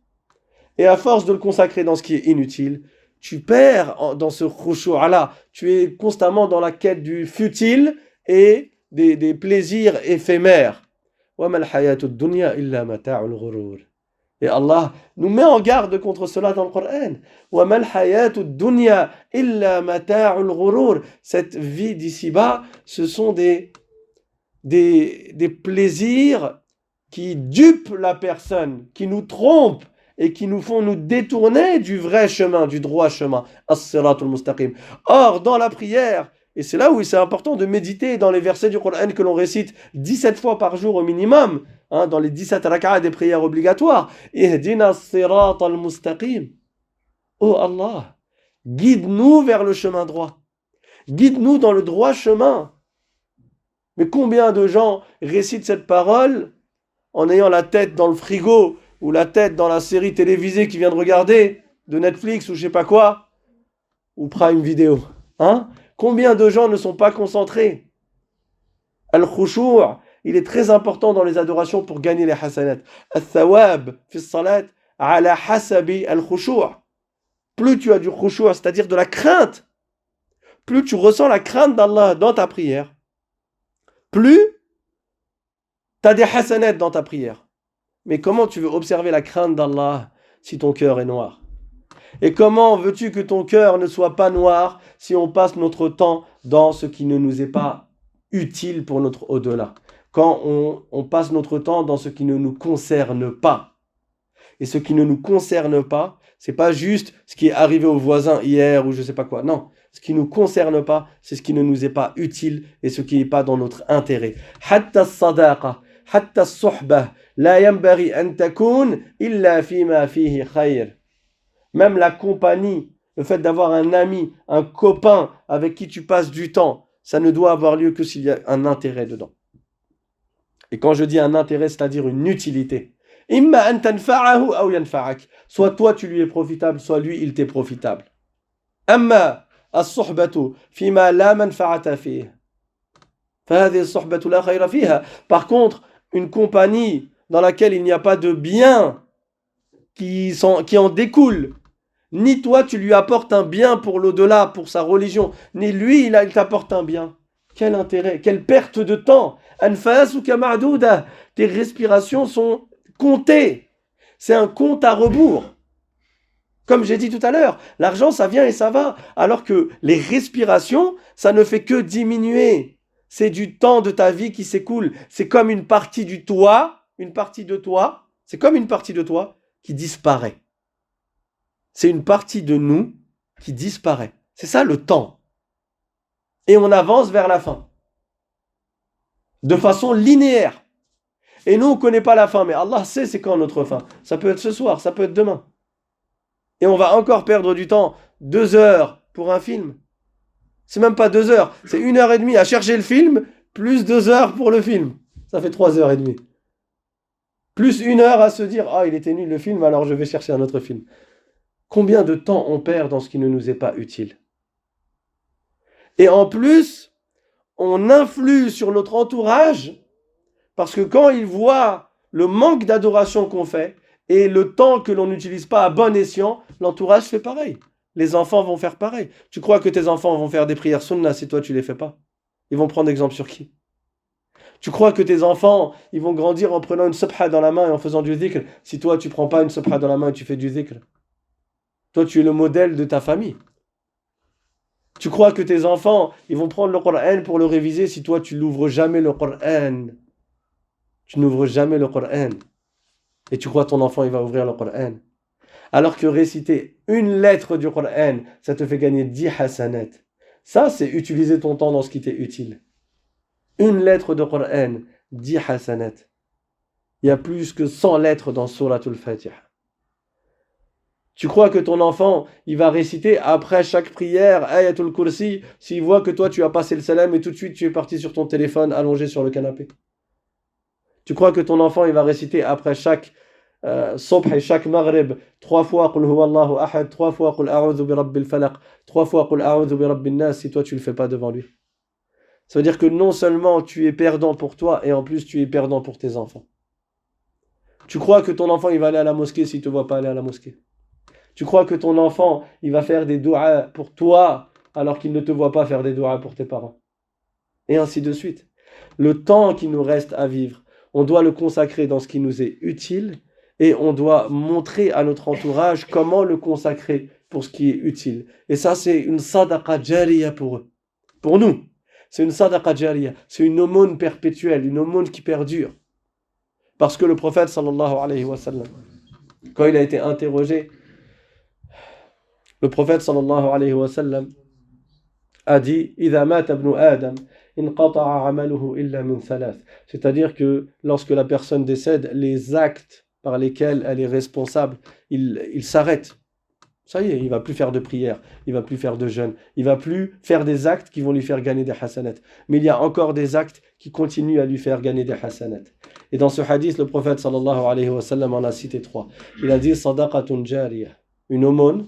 Et à force de le consacrer dans ce qui est inutile, tu perds dans ce khushu'-là. Tu es constamment dans la quête du futile et des plaisirs éphémères. وَمَا الْحَيَاةُ الدُّنْيَا إِلَّا مَتَاعُ الْغُرُورِ. Et Allah nous met en garde contre cela dans le Coran. وَمَا الْحَيَاةُ الدُّنْيَا إِلَّا مَتَاعُ الْغُرُورِ. Cette vie d'ici-bas, ce sont des plaisirs qui dupent la personne, qui nous trompent et qui nous font nous détourner du vrai chemin, du droit chemin. As-siratul mustaqim. Or, dans la prière, et c'est là où c'est important de méditer dans les versets du Coran que l'on récite 17 fois par jour au minimum, dans les 17 rak'ah des prières obligatoires. Ihdina as-siratal mustaqim. Oh Allah, guide-nous vers le chemin droit. Guide-nous dans le droit chemin. Mais combien de gens récitent cette parole en ayant la tête dans le frigo ou la tête dans la série télévisée qu'ils viennent de regarder, de Netflix ou je sais pas quoi, ou Prime Video, Combien de gens ne sont pas concentrés? Al-khushu', il est très important dans les adorations pour gagner les hasanat. Al-thawab fi salat ala hasabi al-khushu'. Plus tu as du khushu', c'est-à-dire de la crainte, plus tu ressens la crainte d'Allah dans ta prière, plus tu as des hasanat dans ta prière. Mais comment tu veux observer la crainte d'Allah si ton cœur est noir? Et comment veux-tu que ton cœur ne soit pas noir si on passe notre temps dans ce qui ne nous est pas utile pour notre au-delà? Quand on passe notre temps dans ce qui ne nous concerne pas. Et ce qui ne nous concerne pas, c'est pas juste ce qui est arrivé au voisin hier ou je sais pas quoi. Non, ce qui nous concerne pas, c'est ce qui ne nous est pas utile et ce qui n'est pas dans notre intérêt. Hatta sadaqa, hatta suhbah, la yanbaghi an takun illa fima fihi khayr. Même la compagnie, le fait d'avoir un ami, un copain avec qui tu passes du temps, ça ne doit avoir lieu que s'il y a un intérêt dedans. Et quand je dis un intérêt, c'est-à-dire une utilité. Imma an tanfa'ahu aw yanfa'ak. Soit toi tu lui es profitable, soit lui il t'est profitable. Amma as-suhbatu fima la manfa'ata fihi. Fahadhihi as-suhbatu la khayra fiha. Par contre, une compagnie dans laquelle il n'y a pas de bien qui en découle, ni toi tu lui apportes un bien pour l'au-delà, pour sa religion, ni lui il t'apporte un bien. Quel intérêt, quelle perte de temps. Anfasuka ma'douda. Tes respirations sont comptées. C'est un compte à rebours. Comme j'ai dit tout à l'heure, l'argent ça vient et ça va, alors que les respirations, ça ne fait que diminuer. C'est du temps de ta vie qui s'écoule. C'est comme une partie de toi, c'est comme une partie de toi qui disparaît. C'est une partie de nous qui disparaît. C'est ça le temps. Et on avance vers la fin. De façon linéaire. Et nous, on ne connaît pas la fin, mais Allah sait c'est quand notre fin. Ça peut être ce soir, ça peut être demain. Et on va encore perdre du temps, 2 heures pour un film. C'est même pas 2 heures, c'est 1h30 à chercher le film, plus 2 heures pour le film. Ça fait 3h30. Plus 1 heure à se dire, ah, il était nul le film, alors je vais chercher un autre film. Combien de temps on perd dans ce qui ne nous est pas utile? Et en plus, on influe sur notre entourage, parce que quand ils voient le manque d'adoration qu'on fait, et le temps que l'on n'utilise pas à bon escient, l'entourage fait pareil. Les enfants vont faire pareil. Tu crois que tes enfants vont faire des prières sunnah si toi tu les fais pas? Ils vont prendre exemple sur qui? Tu crois que tes enfants, ils vont grandir en prenant une subha dans la main et en faisant du dhikr si toi tu prends pas une subha dans la main et tu fais du dhikr? Toi tu es le modèle de ta famille. Tu crois que tes enfants, ils vont prendre le Coran pour le réviser si toi tu n'ouvres jamais le Coran? Tu n'ouvres jamais le Coran. Et tu crois que ton enfant il va ouvrir le Coran. Alors que réciter une lettre du Coran, ça te fait gagner 10 hasanat. Ça, c'est utiliser ton temps dans ce qui t'est utile. Une lettre de Coran, 10 hasanat. Il y a plus que 100 lettres dans Suratul Fatiha. Tu crois que ton enfant, il va réciter après chaque prière Ayatul Kursi s'il voit que toi tu as passé le salam et tout de suite tu es parti sur ton téléphone allongé sur le canapé? Tu crois que ton enfant, il va réciter après chaque Subh et chaque Maghrib 3 fois Qul huwallahu ahad, 3 fois Qul a'udhu bi rabbil falaq, 3 fois Qul a'udhu bi rabbin nas si toi tu le fais pas devant lui? Ça veut dire que non seulement tu es perdant pour toi et en plus tu es perdant pour tes enfants. Tu crois que ton enfant il va aller à la mosquée s'il te voit pas aller à la mosquée? Tu crois que ton enfant il va faire des doigts pour toi alors qu'il ne te voit pas faire des doigts pour tes parents? Et ainsi de suite. Le temps qui nous reste à vivre, on doit le consacrer dans ce qui nous est utile et on doit montrer à notre entourage comment le consacrer pour ce qui est utile. Et ça, c'est une sadaqa jariya pour eux. Pour nous, c'est une sadaqa jariya. C'est une aumône perpétuelle, une aumône qui perdure. Parce que le prophète, sallallahu alayhi wa sallam, quand il a été interrogé, le prophète, sallallahu alayhi wa sallam, a dit إِذَا مَاتَ ابْنُ آدَمَ انقطع عمله إلا من ثلاث. C'est-à-dire que lorsque la personne décède, les actes par lesquels elle est responsable, il s'arrête. Ça y est, il ne va plus faire de prière, il ne va plus faire de jeûne, il ne va plus faire des actes qui vont lui faire gagner des hasanat. Mais il y a encore des actes qui continuent à lui faire gagner des hasanat. Et dans ce hadith, le prophète sallallahu alayhi wa sallam en a cité 3. Il a dit sadaqatun jariyah, une aumône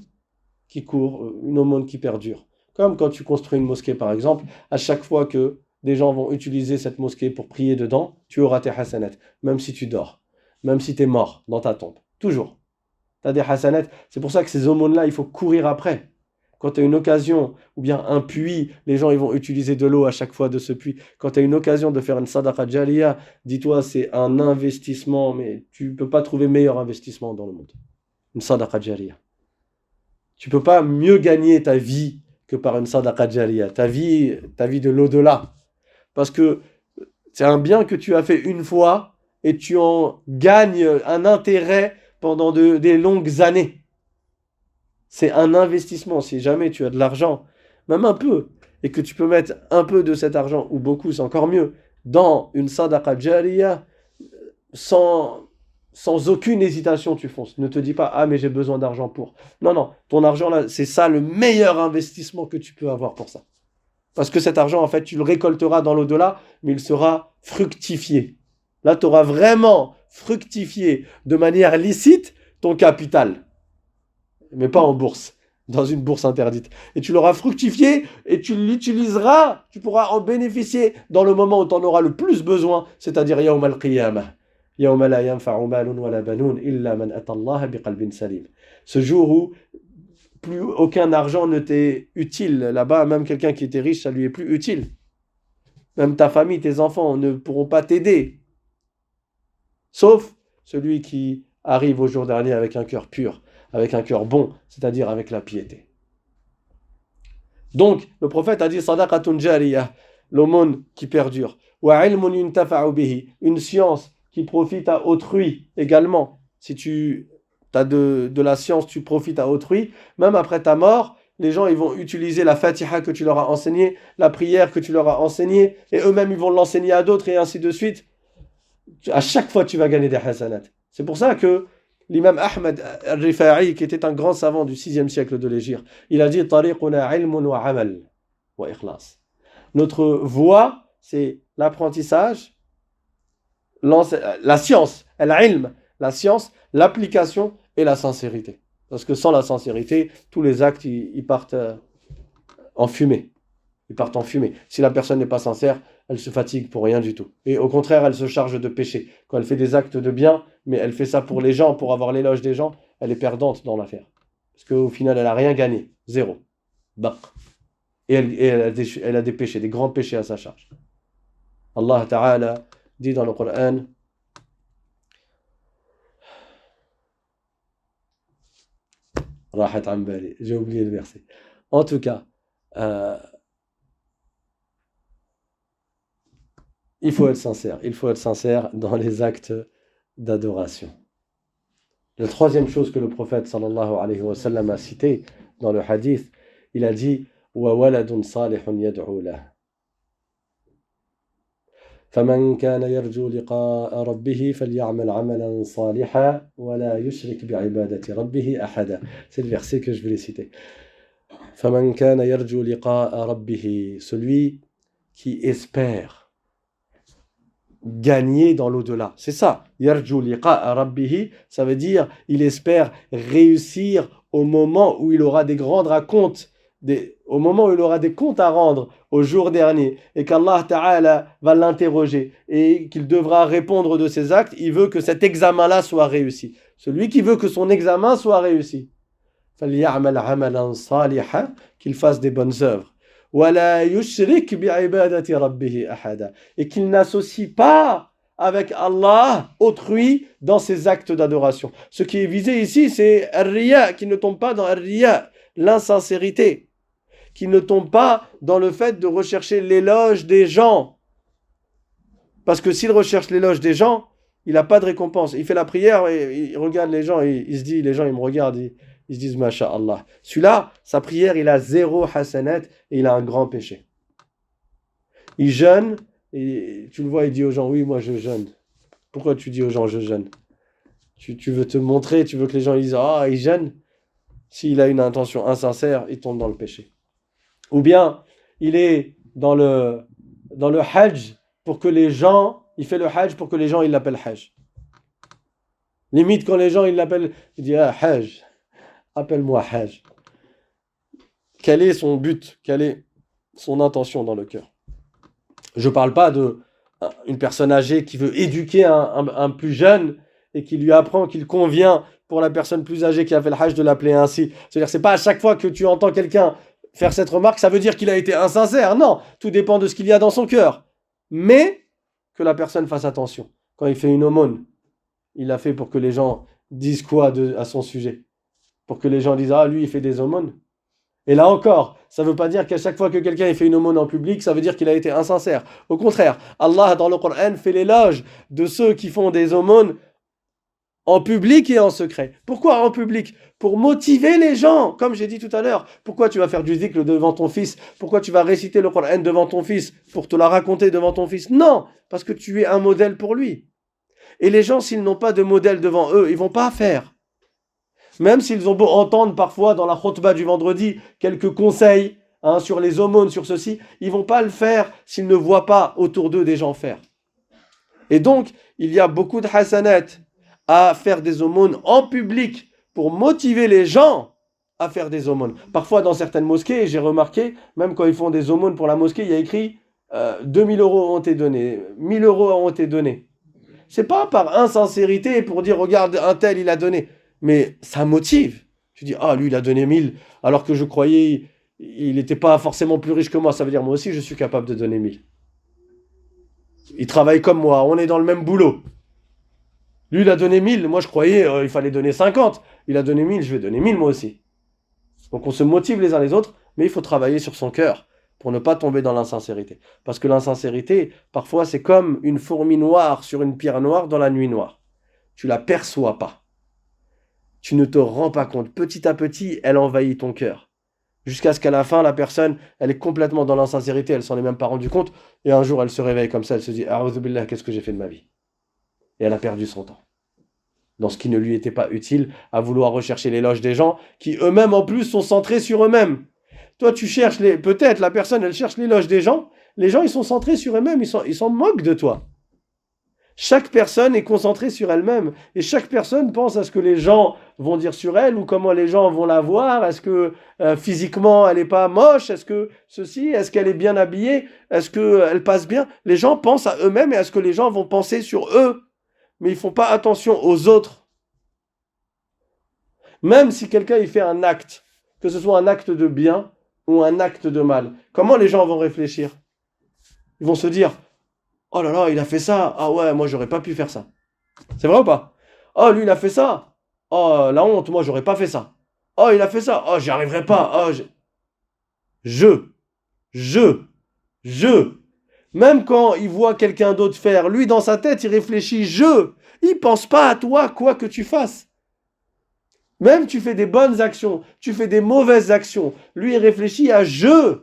qui court, une aumône qui perdure. Comme quand tu construis une mosquée par exemple, à chaque fois que des gens vont utiliser cette mosquée pour prier dedans, tu auras tes hasanat, même si tu dors, même si tu es mort dans ta tombe. Toujours. Tu as des hasanat. C'est pour ça que ces aumônes-là, il faut courir après. Quand tu as une occasion, ou bien un puits, les gens ils vont utiliser de l'eau à chaque fois de ce puits. Quand tu as une occasion de faire une sadaqa jariya, dis-toi, c'est un investissement, mais tu ne peux pas trouver meilleur investissement dans le monde. une sadaqa jariyah. Tu peux pas mieux gagner ta vie que par une sadaqa jariyah, ta vie de l'au-delà. Parce que c'est un bien que tu as fait une fois et tu en gagnes un intérêt pendant des longues années. C'est un investissement. Si jamais tu as de l'argent, même un peu, et que tu peux mettre un peu de cet argent, ou beaucoup, c'est encore mieux, dans une sadaqa jariyah, sans aucune hésitation, tu fonces. Ne te dis pas, ah, mais j'ai besoin d'argent pour. Non, non, ton argent là, c'est ça le meilleur investissement que tu peux avoir pour ça. Parce que cet argent, en fait, tu le récolteras dans l'au-delà, mais il sera fructifié. Là, tu auras vraiment fructifié de manière licite ton capital. Mais pas en bourse, dans une bourse interdite. Et tu l'auras fructifié et tu l'utiliseras, tu pourras en bénéficier dans le moment où tu en auras le plus besoin, c'est-à-dire Yawm al-Qiyamah. Yawma la yanfa'u malun wa la banun illa man ata Allah biqalbin salim. Ce jour où plus aucun argent ne t'est utile. Là-bas, même quelqu'un qui était riche, ça lui est plus utile. Même ta famille, tes enfants ne pourront pas t'aider. Sauf celui qui arrive au jour dernier avec un cœur pur, avec un cœur bon, c'est-à-dire avec la piété. Donc, le prophète a dit sadaqatun jariyah, l'aumône qui perdure. Wa ilmun yuntafa'u bihi, une science qui profite à autrui également. Si tu as de la science, tu profites à autrui, même après ta mort, les gens ils vont utiliser la Fatiha que tu leur as enseignée, la prière que tu leur as enseignée, et eux-mêmes ils vont l'enseigner à d'autres, et ainsi de suite. À chaque fois, tu vas gagner des hasanat. C'est pour ça que l'imam Ahmed al-Rifa'i, qui était un grand savant du 6e siècle de l'Hégire, il a dit tariquna ilmun wa amal wa ikhlas. Notre voie, c'est l'apprentissage, la science, al-ilm, la science, l'application et la sincérité. Parce que sans la sincérité, tous les actes, ils partent en fumée. Ils partent en fumée. Si la personne n'est pas sincère, elle se fatigue pour rien du tout. Et au contraire, elle se charge de péché. Quand elle fait des actes de bien, mais elle fait ça pour les gens, pour avoir l'éloge des gens, elle est perdante dans l'affaire. Parce qu'au final, elle n'a rien gagné. Zéro. Bah. Et elle a des péchés, des grands péchés à sa charge. Allah Ta'ala dit dans le Coran, Rahat Ambali, j'ai oublié le verset. En tout cas, il faut être sincère. Il faut être sincère dans les actes d'adoration. La troisième chose que le prophète sallallahu alayhi wa sallam a cité dans le hadith, il a dit wa waladun salihun yad'u lahu. فمن كان يرجو لقاء ربه فليعمل عملا صالحا ولا يشرك بعبادة ربه أحدا. C'est le verset que je voulais citer. فمن كان يرجو لقاء ربه, celui qui espère gagner dans l'au-delà. C'est ça. Yarju liqa'a rabbih, ça veut dire il espère réussir au moment où il aura des grands racontes, au moment où il aura des comptes à rendre au jour dernier et qu'Allah Ta'ala va l'interroger et qu'il devra répondre de ses actes. Il veut que cet examen-là soit réussi. Celui qui veut que son examen soit réussi, فَلْيَعْمَلْ عَمَلًا صَالِحًا, qu'il fasse des bonnes œuvres. وَلَا يُشْرِكْ بِعِبَادَةِ رَبِّهِ أَحَدًا, et qu'il n'associe pas avec Allah autrui dans ses actes d'adoration. Ce qui est visé ici, c'est ar-riya, qui ne tombe pas dans ar-riya, l'insincérité, qui ne tombe pas dans le fait de rechercher l'éloge des gens. Parce que s'il recherche l'éloge des gens, il n'a pas de récompense. Il fait la prière et il regarde les gens et il se dit, les gens ils me regardent, ils se disent Masha'Allah. Celui-là, sa prière, il a 0 hasanat et il a un grand péché. Il jeûne et tu le vois, il dit aux gens, oui, moi je jeûne. Pourquoi tu dis aux gens, je jeûne? Tu veux te montrer, tu veux que les gens disent, ah, il jeûne. S'il a une intention insincère, il tombe dans le péché. Ou bien, il est dans le hajj pour que les gens, il fait le hajj pour que les gens, ils l'appellent hajj. Limite, quand les gens, ils l'appellent, il dit, ah, hajj, appelle-moi hajj. Quel est son but? Quelle est son intention dans le cœur? Je ne parle pas d'une personne âgée qui veut éduquer un plus jeune et qui lui apprend qu'il convient pour la personne plus âgée qui a fait le hajj de l'appeler ainsi. C'est-à-dire, c'est pas à chaque fois que tu entends quelqu'un faire cette remarque, ça veut dire qu'il a été insincère. Non, tout dépend de ce qu'il y a dans son cœur. Mais que la personne fasse attention. Quand il fait une aumône, il l'a fait pour que les gens disent quoi à son sujet? pour que les gens disent « Ah, lui, il fait des aumônes ». Et là encore, ça ne veut pas dire qu'à chaque fois que quelqu'un fait une aumône en public, ça veut dire qu'il a été insincère. Au contraire, Allah, dans le Coran, fait l'éloge de ceux qui font des aumônes en public et en secret. Pourquoi en public? Pour motiver les gens, comme j'ai dit tout à l'heure. Pourquoi tu vas faire du dhikr devant ton fils? Pourquoi tu vas réciter le Coran devant ton fils? Pour te la raconter devant ton fils? Non, parce que tu es un modèle pour lui. Et les gens, s'ils n'ont pas de modèle devant eux, ils ne vont pas faire. Même s'ils ont beau entendre parfois dans la khutbah du vendredi quelques conseils sur les aumônes, sur ceci, ils ne vont pas le faire s'ils ne voient pas autour d'eux des gens faire. Et donc, il y a beaucoup de hasanat à faire des aumônes en public pour motiver les gens à faire des aumônes. Parfois, dans certaines mosquées, j'ai remarqué, même quand ils font des aumônes pour la mosquée, il y a écrit 2000 euros ont été donnés, 1000 euros ont été donnés. C'est pas par insincérité pour dire regarde un tel il a donné, mais ça motive. Tu dis ah lui il a donné 1000 alors que je croyais il n'était pas forcément plus riche que moi. Ça veut dire moi aussi je suis capable de donner 1000. Il travaille comme moi, on est dans le même boulot. Lui il a donné 1000, moi je croyais il fallait donner 50. Il a donné 1000, je vais donner 1000 moi aussi. Donc on se motive les uns les autres, mais il faut travailler sur son cœur pour ne pas tomber dans l'insincérité. Parce que l'insincérité, parfois, c'est comme une fourmi noire sur une pierre noire dans la nuit noire. Tu la perçois pas. Tu ne te rends pas compte. Petit à petit, elle envahit ton cœur. Jusqu'à ce qu'à la fin, la personne, elle est complètement dans l'insincérité, elle s'en est même pas rendue compte. Et un jour, elle se réveille comme ça, elle se dit « A'udhu billah, qu'est-ce que j'ai fait de ma vie ?» Et elle a perdu son temps. Dans ce qui ne lui était pas utile, à vouloir rechercher l'éloge des gens, qui eux-mêmes, en plus, sont centrés sur eux-mêmes. Toi, tu cherches peut-être la personne, elle cherche l'éloge des gens. Les gens, ils sont centrés sur eux-mêmes, ils s'en moquent de toi. Chaque personne est concentrée sur elle-même. Et chaque personne pense à ce que les gens vont dire sur elle ou comment les gens vont la voir. Est-ce que physiquement, elle n'est pas moche? Est-ce que ceci? Est-ce qu'elle est bien habillée? Est-ce qu'elle passe bien? Les gens pensent à eux-mêmes et à ce que les gens vont penser sur eux. Mais ils ne font pas attention aux autres. Même si quelqu'un il fait un acte, que ce soit un acte de bien ou un acte de mal, comment les gens vont réfléchir? Ils vont se dire « Oh là là, il a fait ça. Ah ouais, moi j'aurais pas pu faire ça. » C'est vrai ou pas? « Oh, lui il a fait ça. Oh, la honte, moi j'aurais pas fait ça. Oh, il a fait ça. Oh, j'y arriverai pas. Oh, je. Même quand il voit quelqu'un d'autre faire, lui dans sa tête, il réfléchit je. Il pense pas à toi, quoi que tu fasses. Même tu fais des bonnes actions, tu fais des mauvaises actions. Lui, il réfléchit à je.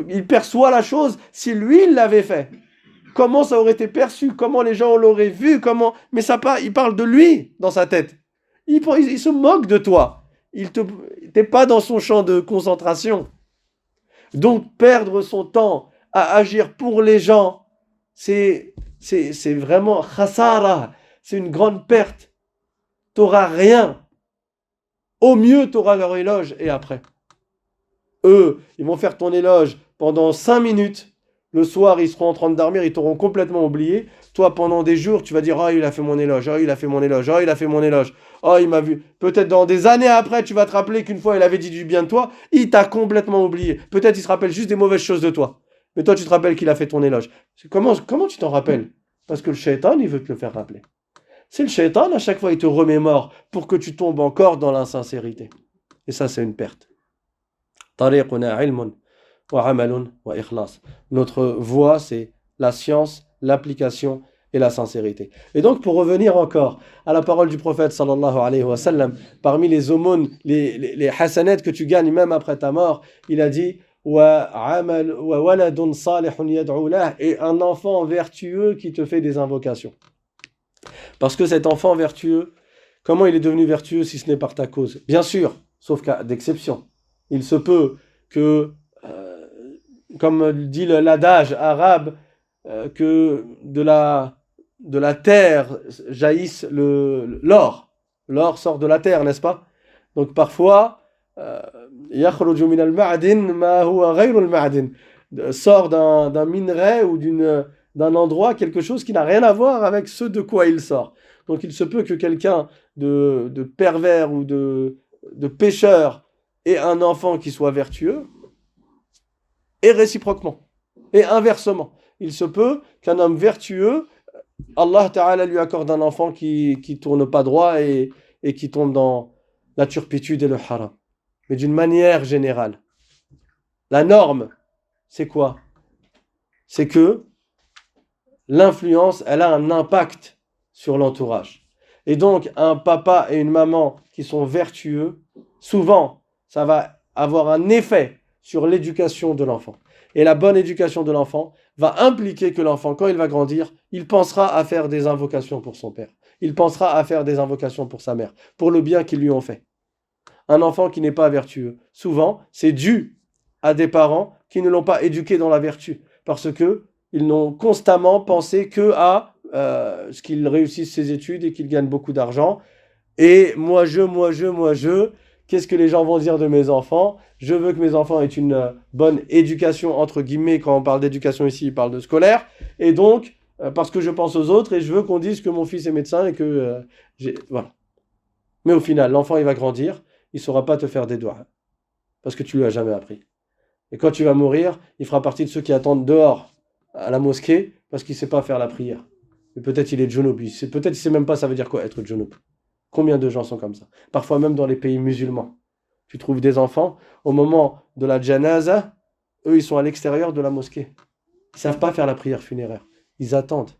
Il perçoit la chose si lui, il l'avait fait. Comment ça aurait été perçu? Comment les gens l'auraient vu? Comment? Mais ça il parle de lui dans sa tête. Il se moque de toi. T'es pas dans son champ de concentration. Donc, perdre son temps à agir pour les gens, c'est vraiment khasara. C'est une grande perte. T'auras rien. Au mieux, t'auras leur éloge et après. Eux, ils vont faire ton éloge pendant 5 minutes. Le soir, ils seront en train de dormir, ils t'auront complètement oublié. Toi, pendant des jours, tu vas dire « Oh, il a fait mon éloge. Oh, il a fait mon éloge. Oh, il a fait mon éloge. Oh, il m'a vu. » Peut-être dans des années après, tu vas te rappeler qu'une fois, il avait dit du bien de toi. Il t'a complètement oublié. Peut-être il se rappelle juste des mauvaises choses de toi. Mais toi, tu te rappelles qu'il a fait ton éloge. Comment tu t'en rappelles? Parce que le shaitan, il veut te le faire rappeler. C'est le shaitan, à chaque fois, il te remémore pour que tu tombes encore dans l'insincérité. Et ça, c'est une perte. Tariquna ilmun wa amalun wa ikhlas. Notre voie, c'est la science, l'application et la sincérité. Et donc, pour revenir encore à la parole du prophète sallallahu alayhi wa sallam, parmi les aumônes, les hasanats que tu gagnes même après ta mort, il a dit wa waladun salihun yad'u lah, et un enfant vertueux qui te fait des invocations. Parce que cet enfant vertueux, comment il est devenu vertueux si ce n'est par ta cause? Bien sûr, sauf cas d'exception. Il se peut que, comme dit l'adage arabe, que de la terre jaillisse l'or. L'or sort de la terre, n'est-ce pas? Donc parfois, yakhruju min al-ma'din ma huwa ghayru al-ma'din, sort d'un minerai ou d'un endroit quelque chose qui n'a rien à voir avec ce de quoi il sort. Donc il se peut que quelqu'un de pervers ou de pécheur ait un enfant qui soit vertueux, et réciproquement, et inversement. Il se peut qu'un homme vertueux, Allah Ta'ala lui accorde un enfant qui tourne pas droit et qui tombe dans la turpitude et le haram. Mais d'une manière générale, la norme, c'est quoi? C'est que l'influence, elle a un impact sur l'entourage. Et donc, un papa et une maman qui sont vertueux, souvent, ça va avoir un effet sur l'éducation de l'enfant. Et la bonne éducation de l'enfant va impliquer que l'enfant, quand il va grandir, il pensera à faire des invocations pour son père. Il pensera à faire des invocations pour sa mère, pour le bien qu'ils lui ont fait. Un enfant qui n'est pas vertueux, souvent, c'est dû à des parents qui ne l'ont pas éduqué dans la vertu. Parce que ils n'ont constamment pensé que à ce qu'il réussisse ses études et qu'il gagne beaucoup d'argent. Et moi je, qu'est-ce que les gens vont dire de mes enfants? Je veux que mes enfants aient une bonne éducation, entre guillemets, quand on parle d'éducation ici, il parle de scolaire. Et donc, parce que je pense aux autres et je veux qu'on dise que mon fils est médecin et que... voilà. Mais au final, l'enfant, il va grandir, il ne saura pas te faire des doigts. Parce que tu ne lui as jamais appris. Et quand tu vas mourir, il fera partie de ceux qui attendent dehors à la mosquée parce qu'il ne sait pas faire la prière. Mais peut-être il est djounoub. Peut-être il ne sait même pas ça veut dire quoi être djounoub. Combien de gens sont comme ça? Parfois même dans les pays musulmans. Tu trouves des enfants, au moment de la janaza, eux ils sont à l'extérieur de la mosquée. Ils ne savent pas faire la prière funéraire. Ils attendent.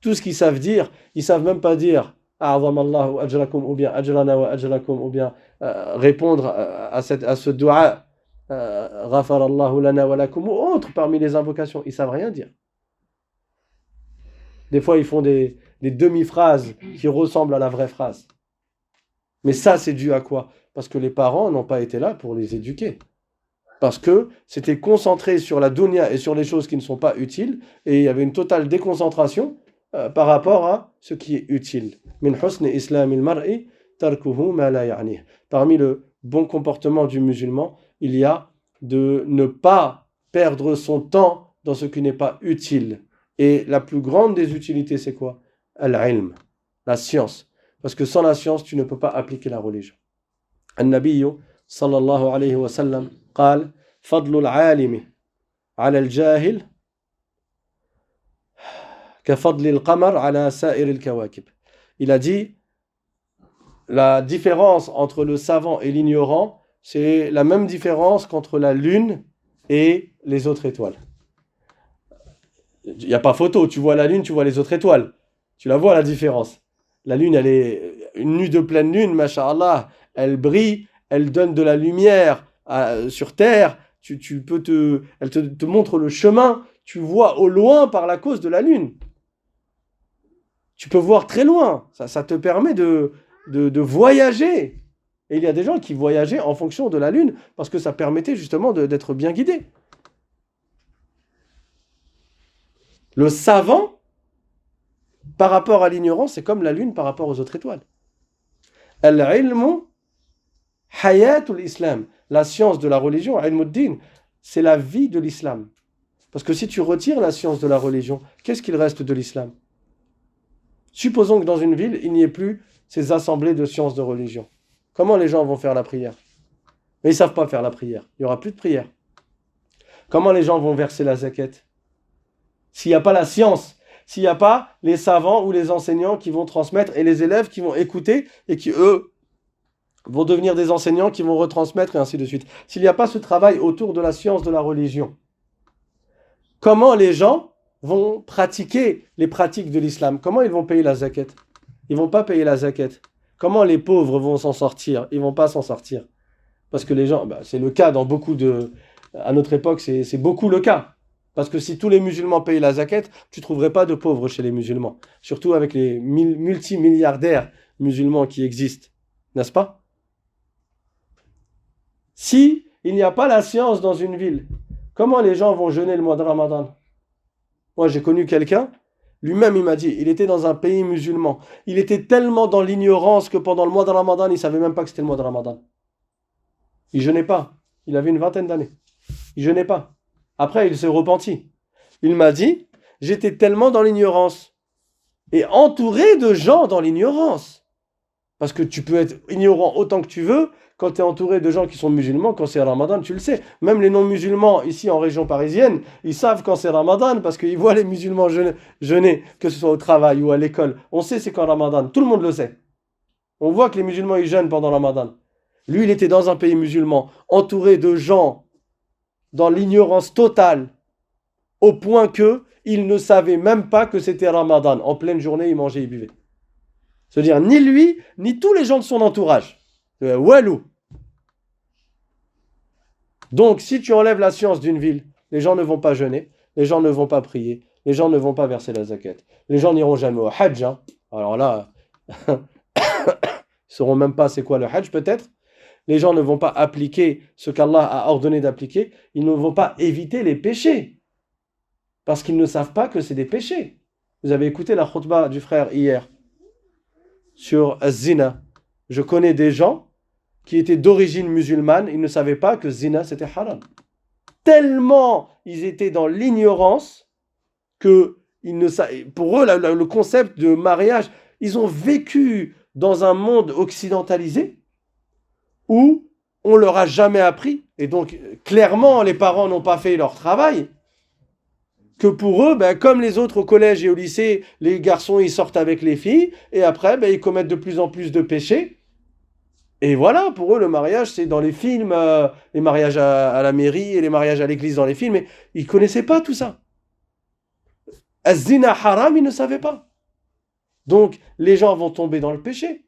Tout ce qu'ils savent dire, ils ne savent même pas dire A'azam Allahu ajrakum ou bien ajrana wa ajrakum ou bien répondre à ce dua Ghafar Allahu lana wa lakum ou autre parmi les invocations. Ils ne savent rien dire. Des fois ils font des demi-phrases qui ressemblent à la vraie phrase. Mais ça, c'est dû à quoi? Parce que les parents n'ont pas été là pour les éduquer. Parce que c'était concentré sur la dunya et sur les choses qui ne sont pas utiles, et il y avait une totale déconcentration par rapport à ce qui est utile. Min husni islamil mar'i tarkuhu ma la ya'nih. Parmi le bon comportement du musulman, il y a de ne pas perdre son temps dans ce qui n'est pas utile. Et la plus grande des utilités, c'est quoi? Al-ilm, la science. Parce que sans la science, tu ne peux pas appliquer la religion. النبي صلى الله عليه وسلم قال فضل العالم على الجاهل كفضل القمر على سائر الكواكب. Il a dit la différence entre le savant et l'ignorant, c'est la même différence qu'entre la lune et les autres étoiles. Il n'y a pas photo, tu vois la lune, tu vois les autres étoiles. Tu la vois la différence. La lune, elle est une nuit de pleine lune, masha'Allah, elle brille, elle donne de la lumière sur terre, elle te montre le chemin, tu vois au loin par la cause de la lune. Tu peux voir très loin, ça te permet de voyager. Et il y a des gens qui voyageaient en fonction de la lune, parce que ça permettait justement d'être bien guidé. Le savant, par rapport à l'ignorance, c'est comme la lune par rapport aux autres étoiles. Al-ilmu hayatul islam. La science de la religion, ilmuddin, c'est la vie de l'islam. Parce que si tu retires la science de la religion, qu'est-ce qu'il reste de l'islam? Supposons que dans une ville, il n'y ait plus ces assemblées de sciences de religion. Comment les gens vont faire la prière? Mais ils ne savent pas faire la prière. Il n'y aura plus de prière. Comment les gens vont verser la zakat? S'il n'y a pas la science, s'il n'y a pas les savants ou les enseignants qui vont transmettre et les élèves qui vont écouter et qui, eux, vont devenir des enseignants qui vont retransmettre et ainsi de suite. S'il n'y a pas ce travail autour de la science de la religion, comment les gens vont pratiquer les pratiques de l'islam? Comment ils vont payer la zakat? Ils ne vont pas payer la zakat. Comment les pauvres vont s'en sortir? Ils ne vont pas s'en sortir. Parce que les gens, c'est le cas dans beaucoup de... À notre époque, c'est beaucoup le cas. Parce que si tous les musulmans payent la zakat, tu ne trouverais pas de pauvres chez les musulmans. Surtout avec les multimilliardaires musulmans qui existent. N'est-ce pas? Si il n'y a pas la science dans une ville, comment les gens vont jeûner le mois de Ramadan? Moi, j'ai connu quelqu'un, lui-même, il m'a dit, il était dans un pays musulman. Il était tellement dans l'ignorance que pendant le mois de Ramadan, il ne savait même pas que c'était le mois de Ramadan. Il jeûnait pas. Il avait une vingtaine d'années. Il jeûnait pas. Après, il s'est repenti. Il m'a dit, j'étais tellement dans l'ignorance et entouré de gens dans l'ignorance. Parce que tu peux être ignorant autant que tu veux quand tu es entouré de gens qui sont musulmans. Quand c'est Ramadan, tu le sais. Même les non-musulmans ici en région parisienne, ils savent quand c'est Ramadan parce qu'ils voient les musulmans jeûner, que ce soit au travail ou à l'école. On sait c'est quand Ramadan. Tout le monde le sait. On voit que les musulmans ils jeûnent pendant Ramadan. Lui, il était dans un pays musulman, entouré de gens dans l'ignorance totale, au point que il ne savait même pas que c'était Ramadan. En pleine journée, il mangeait, il buvait. C'est-à-dire, ni lui, ni tous les gens de son entourage. Walou. Donc, si tu enlèves la science d'une ville, les gens ne vont pas jeûner, les gens ne vont pas prier, les gens ne vont pas verser la zakat, les gens n'iront jamais au hajj. Hein. Alors là, ils ne sauront même pas c'est quoi le hajj peut-être. Les gens ne vont pas appliquer ce qu'Allah a ordonné d'appliquer, ils ne vont pas éviter les péchés, parce qu'ils ne savent pas que c'est des péchés. Vous avez écouté la khutbah du frère hier sur az-zina. Je connais des gens qui étaient d'origine musulmane, ils ne savaient pas que zina c'était haram. Tellement ils étaient dans l'ignorance que pour eux, le concept de mariage, ils ont vécu dans un monde occidentalisé où on leur a jamais appris, et donc clairement les parents n'ont pas fait leur travail, que pour eux, comme les autres au collège et au lycée, les garçons ils sortent avec les filles, et après ils commettent de plus en plus de péchés. Et voilà, pour eux, le mariage, c'est dans les films, les mariages à la mairie et les mariages à l'église dans les films, mais ils ne connaissaient pas tout ça. Az-zina haram, ils ne savaient pas. Donc, les gens vont tomber dans le péché.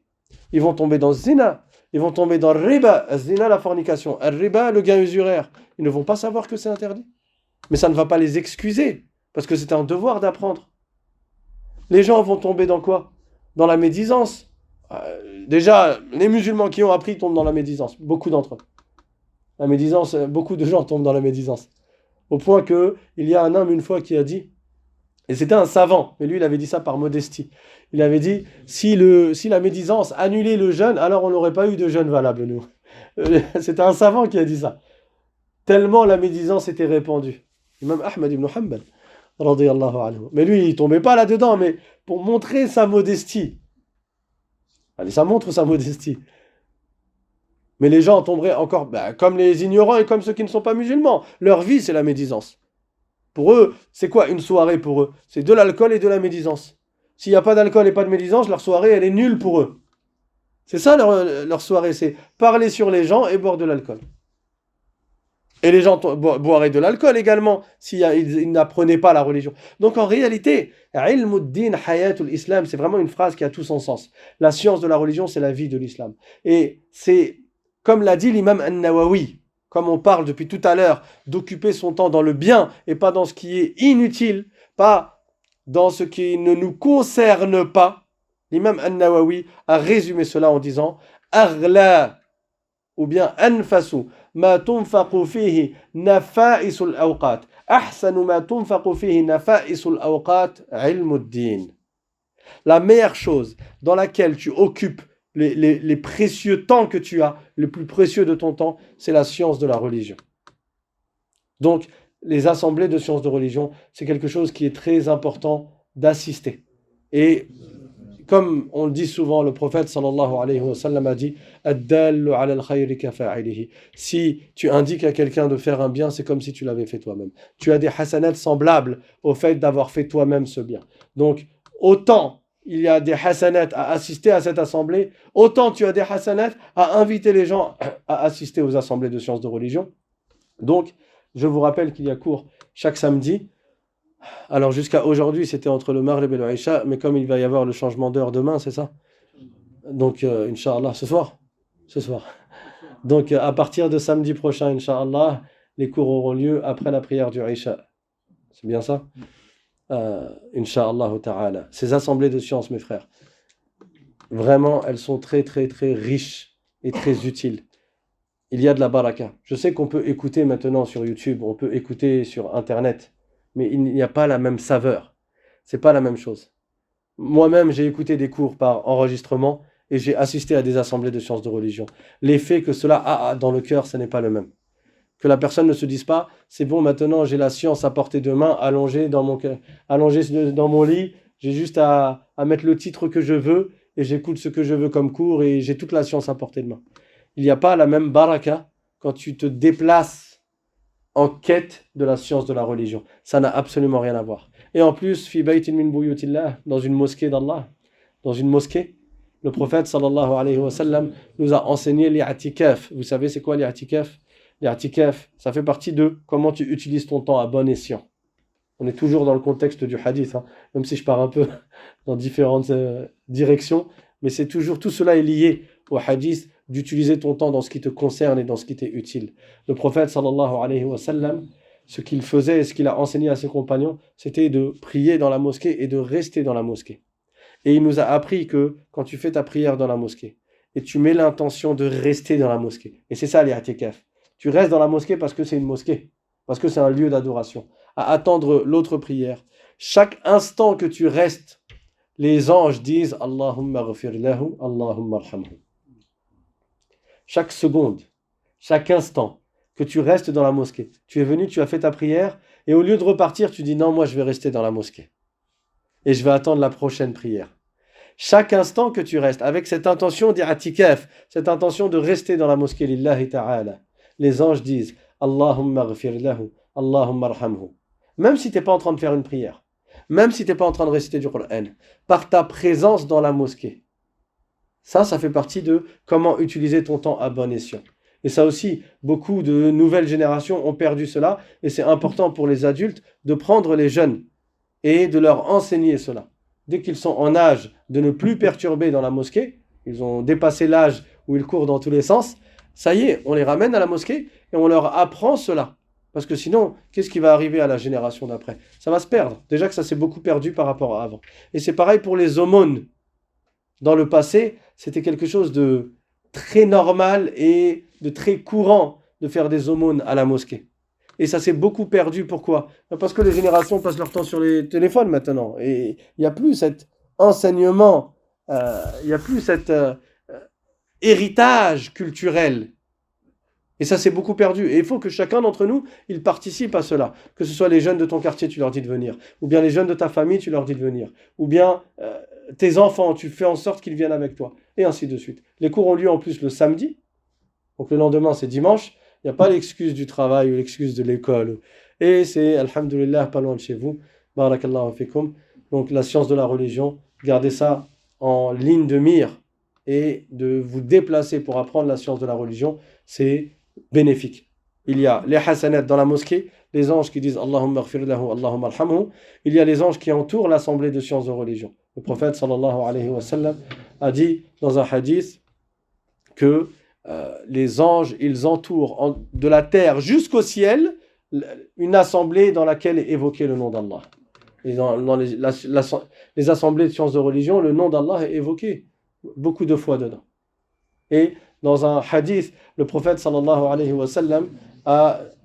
Ils vont tomber dans le zina. Ils vont tomber dans le riba. Az-zina, la fornication. Al-riba, le gain usuraire. Ils ne vont pas savoir que c'est interdit. Mais ça ne va pas les excuser, parce que c'est un devoir d'apprendre. Les gens vont tomber dans quoi? Dans la médisance. Déjà, les musulmans qui ont appris tombent dans la médisance. Beaucoup d'entre eux. La médisance, beaucoup de gens tombent dans la médisance. Au point que il y a un homme une fois qui a dit, et c'était un savant, mais lui il avait dit ça par modestie. Il avait dit, si la médisance annulait le jeûne, alors on n'aurait pas eu de jeûne valable, nous. C'était un savant qui a dit ça. Tellement la médisance était répandue. Imam Ahmad ibn Hanbal, radiyallahu anhu. Mais lui, il tombait pas là-dedans, mais pour montrer sa modestie. Allez, ça montre sa modestie. Mais les gens tomberaient encore, comme les ignorants et comme ceux qui ne sont pas musulmans. Leur vie, c'est la médisance. Pour eux, c'est quoi une soirée pour eux? C'est de l'alcool et de la médisance. S'il n'y a pas d'alcool et pas de médisance, leur soirée, elle est nulle pour eux. C'est ça leur soirée, c'est parler sur les gens et boire de l'alcool. Et les gens boiraient de l'alcool également s'ils n'apprenaient pas la religion. Donc en réalité, ilmuddin hayatul islam, c'est vraiment une phrase qui a tout son sens. La science de la religion, c'est la vie de l'islam. Et c'est, comme l'a dit l'imam An-Nawawi, comme on parle depuis tout à l'heure, d'occuper son temps dans le bien et pas dans ce qui est inutile, pas dans ce qui ne nous concerne pas. L'imam An-Nawawi a résumé cela en disant « Aghla » ou bien anfasu ma tunfaqu fihi nafa'isul awqat ahsanu ma tunfaqu fihi nafa'isul awqat ilmuddin. La meilleure chose dans laquelle tu occupes les précieux temps que tu as, le plus précieux de ton temps, c'est la science de la religion. Donc les assemblées de sciences de religion, c'est quelque chose qui est très important d'assister. Et comme on le dit souvent, le prophète sallallahu alayhi wa sallam a dit Ad-dallu ala al-khayri kafa'ilihi. Si tu indiques à quelqu'un de faire un bien, c'est comme si tu l'avais fait toi-même. Tu as des hasanats semblables au fait d'avoir fait toi-même ce bien. Donc, autant il y a des hasanats à assister à cette assemblée, autant tu as des hasanats à inviter les gens à assister aux assemblées de sciences de religion. Donc, je vous rappelle qu'il y a cours chaque samedi. Alors jusqu'à aujourd'hui, c'était entre le Maghrib et le Isha, mais comme il va y avoir le changement d'heure demain, c'est ça? Donc, Inch'Allah, ce soir. Donc, à partir de samedi prochain, Inch'Allah, les cours auront lieu après la prière du Isha. C'est bien ça? Inch'Allah ta'ala. Ces assemblées de sciences, mes frères, vraiment, elles sont très, très, très riches et très utiles. Il y a de la baraka. Je sais qu'on peut écouter maintenant sur YouTube, on peut écouter sur Internet, mais il n'y a pas la même saveur. C'est pas la même chose. Moi-même, j'ai écouté des cours par enregistrement et j'ai assisté à des assemblées de sciences de religion. L'effet que cela a dans le cœur, ce n'est pas le même. Que la personne ne se dise pas, c'est bon, maintenant j'ai la science à portée de main, allongée dans mon lit, j'ai juste à mettre le titre que je veux et j'écoute ce que je veux comme cours et j'ai toute la science à portée de main. Il n'y a pas la même baraka quand tu te déplaces en quête de la science de la religion. Ça n'a absolument rien à voir. Et en plus, fi baytin min buyutillah, dans une mosquée d'Allah, dans une mosquée, Le prophète sallallahu alayhi wa sallam nous a enseigné l'i'tikaf. Vous savez c'est quoi l'i'tikaf? L'i'tikaf, ça fait partie de comment tu utilises ton temps à bon escient. On est toujours dans le contexte du hadith, hein, même si je pars un peu dans différentes directions, mais c'est toujours, tout cela est lié au hadith, d'utiliser ton temps dans ce qui te concerne et dans ce qui t'est utile. Le prophète sallallahu alayhi wa sallam, ce qu'il faisait et ce qu'il a enseigné à ses compagnons, c'était de prier dans la mosquée et de rester dans la mosquée. Et il nous a appris que quand tu fais ta prière dans la mosquée, et tu mets l'intention de rester dans la mosquée, et c'est ça l'i'tikaf, tu restes dans la mosquée parce que c'est une mosquée, parce que c'est un lieu d'adoration, à attendre l'autre prière. Chaque instant que tu restes, les anges disent Allahumma ghfir lahu, Allahumma arhamhu. Chaque seconde, chaque instant que tu restes dans la mosquée, tu es venu, tu as fait ta prière, et au lieu de repartir, tu dis non, moi je vais rester dans la mosquée. Et je vais attendre la prochaine prière. Chaque instant que tu restes, avec cette intention d'i'tikaf, cette intention de rester dans la mosquée, lillahi ta'ala, les anges disent Allahumma ghfir lahu, Allahumma arhamhu. Même si tu n'es pas en train de faire une prière, même si tu n'es pas en train de réciter du Coran, par ta présence dans la mosquée. Ça fait partie de comment utiliser ton temps à bon escient. Et ça aussi, beaucoup de nouvelles générations ont perdu cela, et c'est important pour les adultes de prendre les jeunes et de leur enseigner cela. Dès qu'ils sont en âge de ne plus perturber dans la mosquée, ils ont dépassé l'âge où ils courent dans tous les sens, ça y est, on les ramène à la mosquée et on leur apprend cela. Parce que sinon, qu'est-ce qui va arriver à la génération d'après? Ça va se perdre. Déjà que ça s'est beaucoup perdu par rapport à avant. Et c'est pareil pour les aumônes. Dans le passé, c'était quelque chose de très normal et de très courant de faire des aumônes à la mosquée. Et ça s'est beaucoup perdu. Pourquoi? Parce que les générations passent leur temps sur les téléphones maintenant. Et il n'y a plus cet enseignement, il n'y a plus cet héritage culturel. Et ça s'est beaucoup perdu. Et il faut que chacun d'entre nous, il participe à cela. Que ce soit les jeunes de ton quartier, tu leur dis de venir. Ou bien les jeunes de ta famille, tu leur dis de venir. Ou bien tes enfants, tu fais en sorte qu'ils viennent avec toi. Et ainsi de suite. Les cours ont lieu en plus le samedi. Donc le lendemain, c'est dimanche. Il n'y a pas l'excuse du travail ou l'excuse de l'école. Et c'est, alhamdoulilah, pas loin de chez vous. Barakallahu fikum. Donc la science de la religion, gardez ça en ligne de mire. Et de vous déplacer pour apprendre la science de la religion, c'est bénéfique. Il y a les hasanat dans la mosquée, les anges qui disent Allahumma ghfir lahu, Allahumma arhamhu. Il y a les anges qui entourent l'assemblée de sciences de religion. Le prophète sallallahu alayhi wa sallam a dit dans un hadith que les anges, ils entourent de la terre jusqu'au ciel une assemblée dans laquelle est évoqué le nom d'Allah. Et dans les assemblées de sciences de religion, le nom d'Allah est évoqué beaucoup de fois dedans. Et dans un hadith, le prophète sallallahu alayhi wa sallam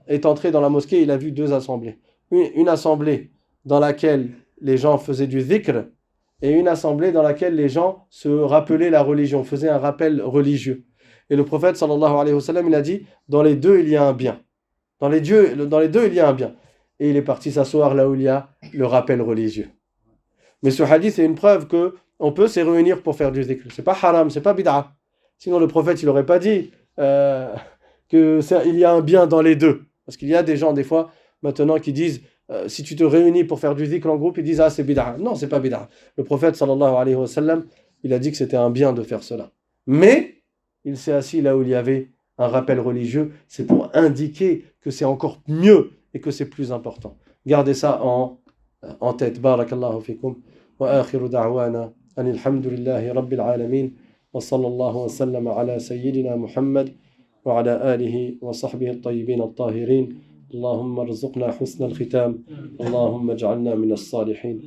est entré dans la mosquée, il a vu deux assemblées. Une assemblée dans laquelle les gens faisaient du dhikr et une assemblée dans laquelle les gens se rappelaient la religion, faisaient un rappel religieux. Et le prophète sallallahu alayhi wa sallam, il a dit, dans les deux, il y a un bien. Dans les deux, il y a un bien. Et il est parti s'asseoir là où il y a le rappel religieux. Mais ce hadith est une preuve que on peut se réunir pour faire du dhikr. C'est pas haram, c'est pas bid'a. Sinon le prophète, il n'aurait pas dit qu'il y a un bien dans les deux. Parce qu'il y a des gens, des fois, maintenant, qui disent, si tu te réunis pour faire du dhikr en groupe, ils disent, ah, c'est bid'a. Non, c'est pas bid'a. Le prophète, sallallahu alayhi wa sallam, il a dit que c'était un bien de faire cela. Mais, il s'est assis là où il y avait un rappel religieux. C'est pour indiquer que c'est encore mieux et que c'est plus important. Gardez ça en tête. Barakallahu fikum. Wa akhiru da'wana. أن الحمد لله رب العالمين وصلى الله وسلم على سيدنا محمد وعلى آله وصحبه الطيبين الطاهرين اللهم ارزقنا حسن الختام اللهم اجعلنا من الصالحين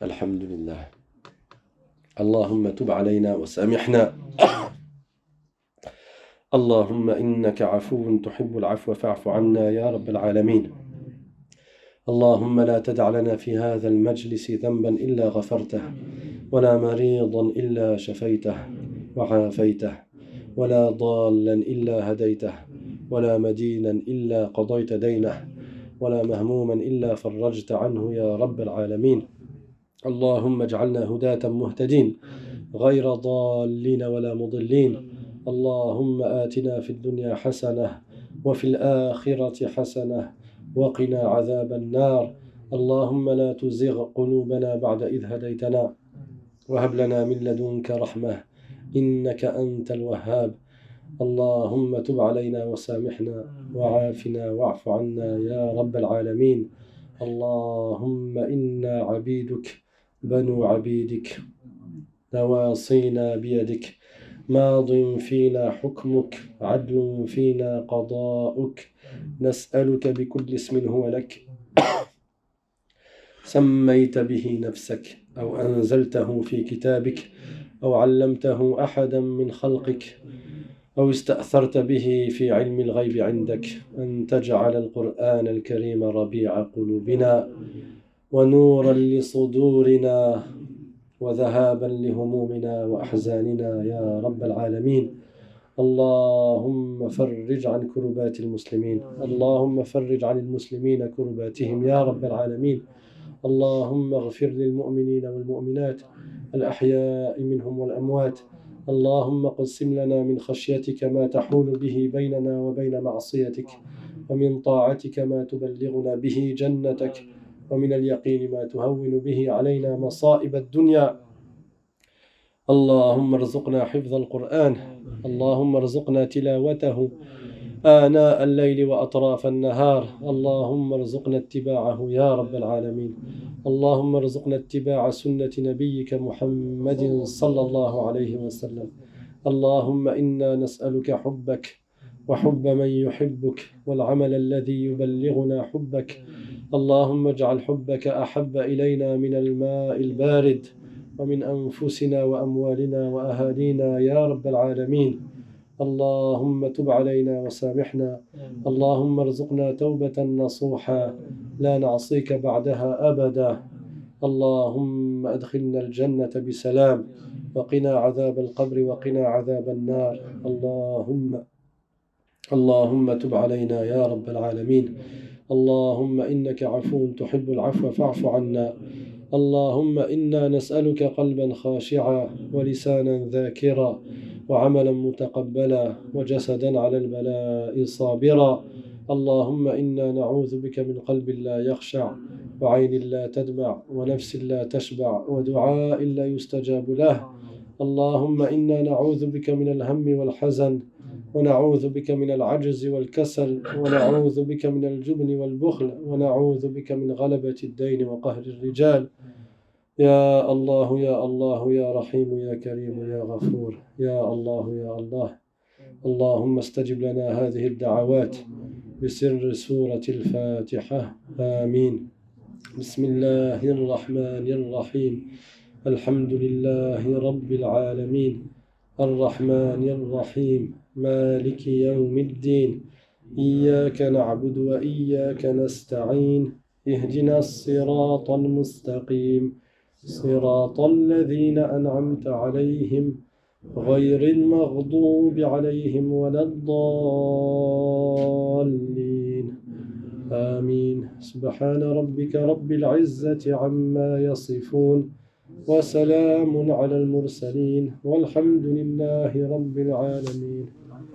الحمد لله اللهم تب علينا وسامحنا اللهم إنك عفو تحب العفو فاعف عنا يا رب العالمين اللهم لا تدع لنا في هذا المجلس ذنبا إلا غفرته ولا مريضا إلا شفيته وعافيته ولا ضالا إلا هديته ولا مدينا إلا قضيت دينه ولا مهموما إلا فرجت عنه يا رب العالمين اللهم اجعلنا هداة مهتدين غير ضالين ولا مضلين. اللهم آتنا في الدنيا حسنة وفي الآخرة حسنة وقنا عذاب النار. اللهم لا تزغ قلوبنا بعد إذ هديتنا وهب لنا من لدنك رحمة إنك أنت الوهاب. اللهم تب علينا وسامحنا وعافنا واعف عنا يا رب العالمين. اللهم إنا عبيدك بنو عبيدك نواصينا بيدك ماض فينا حكمك عدل فينا قضاؤك. نسألك بكل اسم هو لك سميت به نفسك أو أنزلته في كتابك أو علمته أحدا من خلقك أو استأثرت به في علم الغيب عندك أن تجعل القرآن الكريم ربيع قلوبنا ونورا لصدورنا وذهابا لهمومنا وأحزاننا يا رب العالمين. اللهم فرج عن كربات المسلمين. اللهم فرج عن المسلمين كرباتهم يا رب العالمين. اللهم اغفر للمؤمنين والمؤمنات الأحياء منهم والأموات. اللهم قسم لنا من خشيتك ما تحول به بيننا وبين معصيتك ومن طاعتك ما تبلغنا به جنتك ومن اليقين ما تهون به علينا مصائب الدنيا. اللهم ارزقنا حفظ القرآن. اللهم ارزقنا تلاوته آناء الليل وأطراف النهار. اللهم ارزقنا اتباعه يا رب العالمين. اللهم ارزقنا اتباع سنة نبيك محمد صلى الله عليه وسلم. اللهم إنا نسألك حبك وحب من يحبك والعمل الذي يبلغنا حبك. اللهم اجعل حبك أحب إلينا من الماء البارد ومن أنفسنا وأموالنا وأهالينا يا رب العالمين. اللهم تب علينا وسامحنا. اللهم ارزقنا توبة نصوحا لا نعصيك بعدها أبدا. اللهم أدخلنا الجنة بسلام وقنا عذاب القبر وقنا عذاب النار. اللهم تب علينا يا رب العالمين. اللهم إنك عفو تحب العفو فاعف عنا. اللهم إنا نسألك قلبا خاشعا ولسانا ذاكرا وعملا متقبلا وجسدا على البلاء صابرا. اللهم إنا نعوذ بك من قلب لا يخشع وعين لا تدمع ونفس لا تشبع ودعاء لا يستجاب له. اللهم إنا نعوذ بك من الهم والحزن ونعوذ بك من العجز والكسل ونعوذ بك من الجبن والبخل ونعوذ بك من غلبة الدين وقهر الرجال. يا الله يا الله يا رحيم يا كريم يا غفور يا الله يا الله. اللهم استجب لنا هذه الدعوات بسر سورة الفاتحة آمين. بسم الله الرحمن الرحيم. الحمد لله رب العالمين الرحمن الرحيم مالك يوم الدين إياك نعبد وإياك نستعين اهدنا الصراط المستقيم صراط الذين أنعمت عليهم غير المغضوب عليهم ولا الضالين آمين. سبحان ربك رب العزة عما يصفون وسلام على المرسلين والحمد لله رب العالمين.